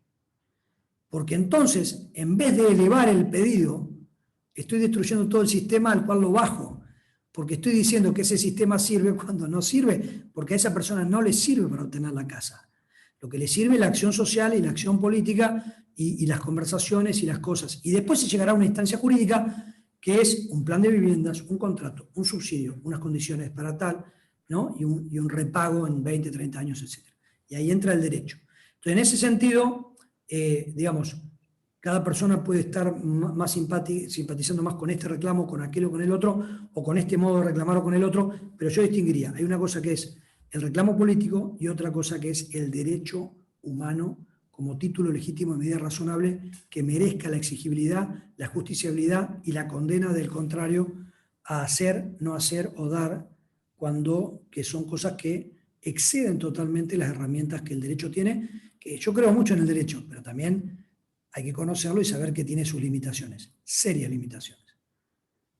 Porque entonces, en vez de elevar el pedido, estoy destruyendo todo el sistema al cual lo bajo, porque estoy diciendo que ese sistema sirve cuando no sirve, porque a esa persona no le sirve para obtener la casa. Lo que le sirve es la acción social y la acción política y las conversaciones y las cosas. Y después se llegará a una instancia jurídica que es un plan de viviendas, un contrato, un subsidio, unas condiciones para tal, ¿no? y un repago en 20, 30 años, etc. Y ahí entra el derecho. Entonces, en ese sentido, digamos, cada persona puede estar más simpatizando más con este reclamo, con aquel o con el otro, o con este modo de reclamar o con el otro, pero yo distinguiría. Hay una cosa que es el reclamo político y otra cosa que es el derecho humano como título legítimo de medida razonable que merezca la exigibilidad, la justiciabilidad y la condena del contrario a hacer, no hacer o dar, que son cosas que exceden totalmente las herramientas que el derecho tiene, que yo creo mucho en el derecho, pero también hay que conocerlo y saber que tiene sus limitaciones, serias limitaciones.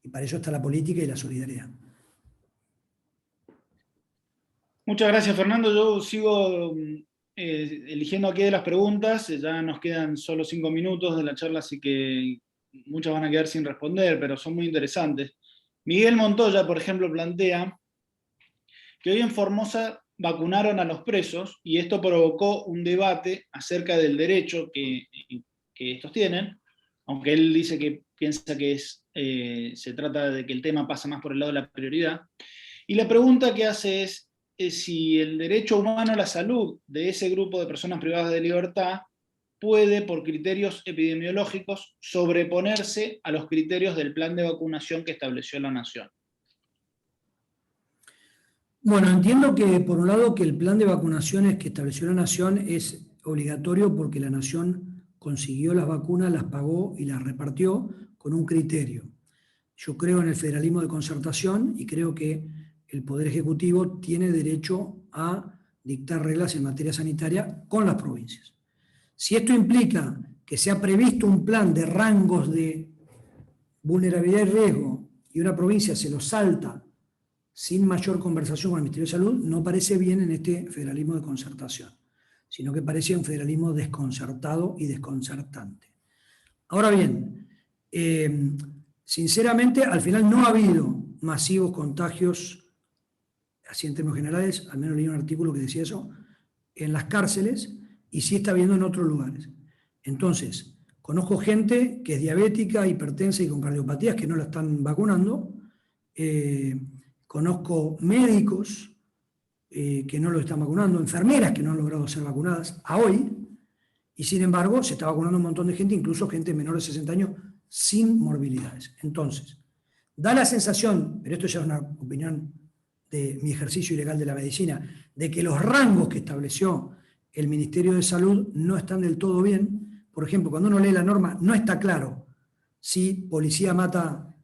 Y para eso está la política y la solidaridad. Muchas gracias, Fernando. Yo sigo eligiendo aquí de las preguntas. Ya nos quedan solo 5 minutos de la charla, así que muchas van a quedar sin responder, pero son muy interesantes. Miguel Montoya, por ejemplo, plantea que hoy en Formosa vacunaron a los presos y esto provocó un debate acerca del derecho que estos tienen, aunque él dice que piensa que se trata de que el tema pasa más por el lado de la prioridad. Y la pregunta que hace es si el derecho humano a la salud de ese grupo de personas privadas de libertad puede, por criterios epidemiológicos, sobreponerse a los criterios del plan de vacunación que estableció la Nación. Bueno, entiendo que por un lado que el plan de vacunaciones que estableció la Nación es obligatorio porque la Nación consiguió las vacunas, las pagó y las repartió con un criterio. Yo creo en el federalismo de concertación y creo que el Poder Ejecutivo tiene derecho a dictar reglas en materia sanitaria con las provincias. Si esto implica que se ha previsto un plan de rangos de vulnerabilidad y riesgo y una provincia se lo salta sin mayor conversación con el Ministerio de Salud, no parece bien en este federalismo de concertación, sino que parece un federalismo desconcertado y desconcertante. Ahora bien, sinceramente, al final no ha habido masivos contagios, así en términos generales, al menos leí un artículo que decía eso, en las cárceles, y sí está habiendo en otros lugares. Entonces, conozco gente que es diabética, hipertensa y con cardiopatías que no la están vacunando. Conozco médicos que no lo están vacunando, enfermeras que no han logrado ser vacunadas a hoy, y sin embargo se está vacunando un montón de gente, incluso gente menor de 60 años, sin morbilidades. Entonces, da la sensación, pero esto ya es una opinión de mi ejercicio ilegal de la medicina, de que los rangos que estableció el Ministerio de Salud no están del todo bien. Por ejemplo, cuando uno lee la norma, no está claro si policía mata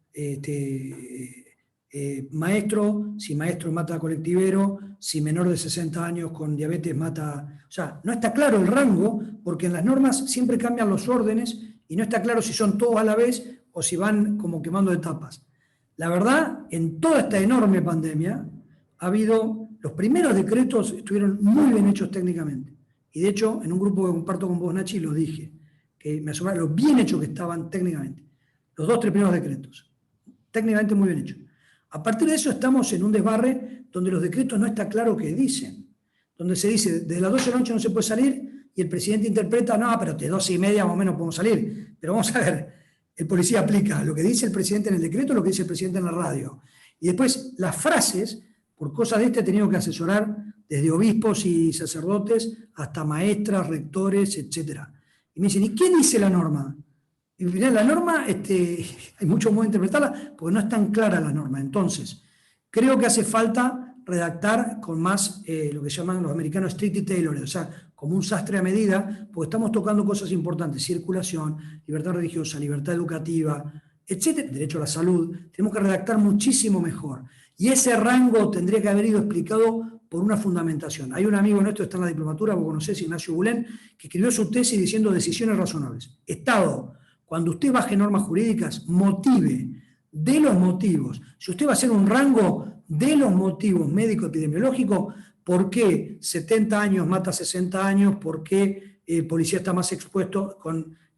maestro, si maestro mata a colectivero, si menor de 60 años con diabetes mata... O sea, no está claro el rango, porque en las normas siempre cambian los órdenes y no está claro si son todos a la vez o si van como quemando etapas. La verdad, en toda esta enorme pandemia, ha habido... Los primeros decretos estuvieron muy bien hechos técnicamente. Y de hecho, en un grupo que comparto con vos, Nachi, lo dije, que me asombraba lo bien hechos que estaban técnicamente. Los 2 o 3 primeros decretos. Técnicamente muy bien hechos. A partir de eso estamos en un desbarre donde los decretos no está claro qué dicen. Donde se dice, desde las 12 de la noche no se puede salir, y el presidente interpreta, no, pero de 12:30 más o menos podemos salir. Pero vamos a ver, el policía aplica lo que dice el presidente en el decreto, lo que dice el presidente en la radio. Y después las frases, por cosas de he tenido que asesorar desde obispos y sacerdotes hasta maestras, rectores, etc. Y me dicen, ¿y qué dice la norma? Y al final la norma, hay mucho modo de interpretarla, porque no es tan clara la norma. Entonces, creo que hace falta redactar con más lo que llaman los americanos strictly tailored, o sea, como un sastre a medida, porque estamos tocando cosas importantes, circulación, libertad religiosa, libertad educativa, etcétera, derecho a la salud. Tenemos que redactar muchísimo mejor. Y ese rango tendría que haber ido explicado por una fundamentación. Hay un amigo nuestro que está en la diplomatura, vos conocés, Ignacio Bulén, que escribió su tesis diciendo decisiones razonables. Estado, cuando usted baje normas jurídicas, motive, de los motivos. Si usted va a hacer un rango de los motivos médico-epidemiológicos, ¿por qué 70 años mata 60 años? ¿Por qué el policía está más expuesto?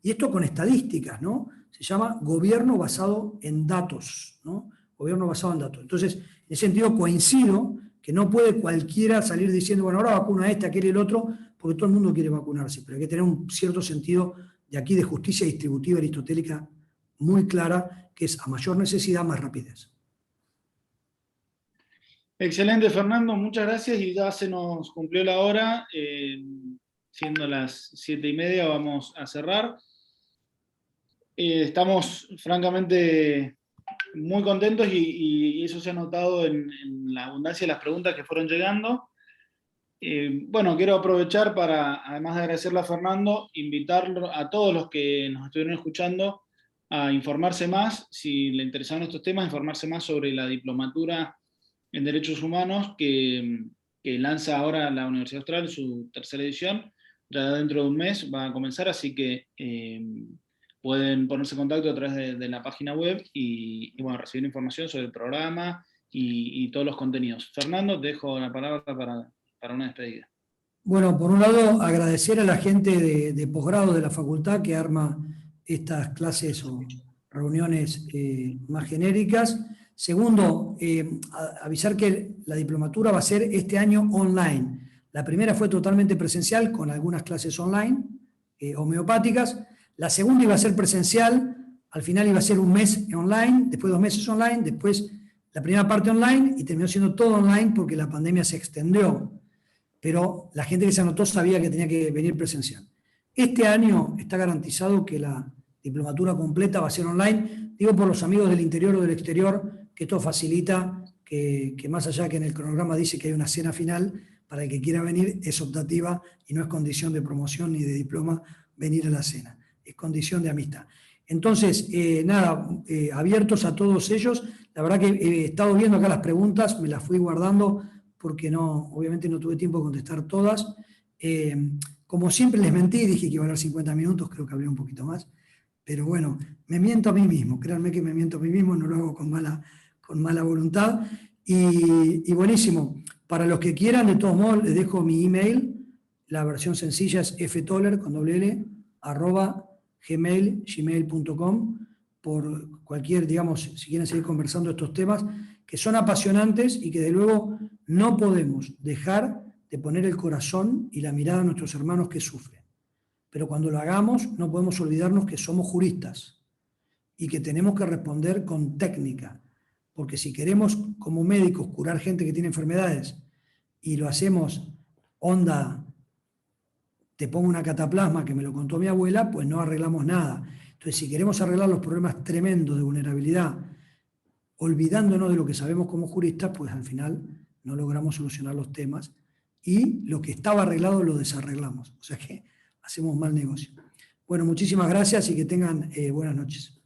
Y esto con estadísticas, ¿no? Se llama gobierno basado en datos, ¿no? Gobierno basado en datos. Entonces, en ese sentido coincido que no puede cualquiera salir diciendo, bueno, ahora vacuna a este, aquel y el otro, porque todo el mundo quiere vacunarse, pero hay que tener un cierto sentido de aquí de justicia distributiva aristotélica muy clara, que es a mayor necesidad, más rapidez. Excelente, Fernando, muchas gracias, y ya se nos cumplió la hora, siendo las 7:30 vamos a cerrar. Estamos francamente muy contentos y eso se ha notado en la abundancia de las preguntas que fueron llegando. Bueno, quiero aprovechar para, además de agradecerle a Fernando, invitar a todos los que nos estuvieron escuchando a informarse más, si le interesaban estos temas, informarse más sobre la diplomatura en Derechos Humanos que lanza ahora la Universidad Austral, su tercera edición. Ya dentro de un mes va a comenzar, así que pueden ponerse en contacto a través de la página web y bueno, recibir información sobre el programa y todos los contenidos. Fernando, te dejo la palabra para una despedida. Bueno, por un lado, agradecer a la gente de posgrado de la facultad que arma estas clases o reuniones más genéricas. Segundo, avisar que la diplomatura va a ser este año online. La primera fue totalmente presencial, con algunas clases online, homeopáticas. La segunda iba a ser presencial, al final iba a ser un mes online, después 2 meses online, después la primera parte online y terminó siendo todo online porque la pandemia se extendió. Pero la gente que se anotó sabía que tenía que venir presencial. Este año está garantizado que la diplomatura completa va a ser online. Digo por los amigos del interior o del exterior, que esto facilita que más allá que en el cronograma dice que hay una cena final, para el que quiera venir es optativa y no es condición de promoción ni de diploma venir a la cena. Es condición de amistad. Entonces, abiertos a todos ellos. La verdad que he estado viendo acá las preguntas, me las fui guardando porque obviamente no tuve tiempo de contestar todas. Como siempre les mentí, dije que iba a hablar 50 minutos, creo que hablé un poquito más. Pero bueno, me miento a mí mismo, créanme que me miento a mí mismo, no lo hago con mala voluntad. Y buenísimo, para los que quieran, de todos modos, les dejo mi email, la versión sencilla es ftoller, con doble L, @gmail.com, por cualquier, digamos, si quieren seguir conversando estos temas, que son apasionantes y que de luego no podemos dejar de poner el corazón y la mirada a nuestros hermanos que sufren. Pero cuando lo hagamos, no podemos olvidarnos que somos juristas y que tenemos que responder con técnica. Porque si queremos, como médicos, curar gente que tiene enfermedades y lo hacemos onda, te pongo una cataplasma que me lo contó mi abuela, pues no arreglamos nada. Entonces, si queremos arreglar los problemas tremendos de vulnerabilidad, olvidándonos de lo que sabemos como juristas, pues al final no logramos solucionar los temas y lo que estaba arreglado lo desarreglamos. O sea que hacemos mal negocio. Bueno, muchísimas gracias y que tengan buenas noches.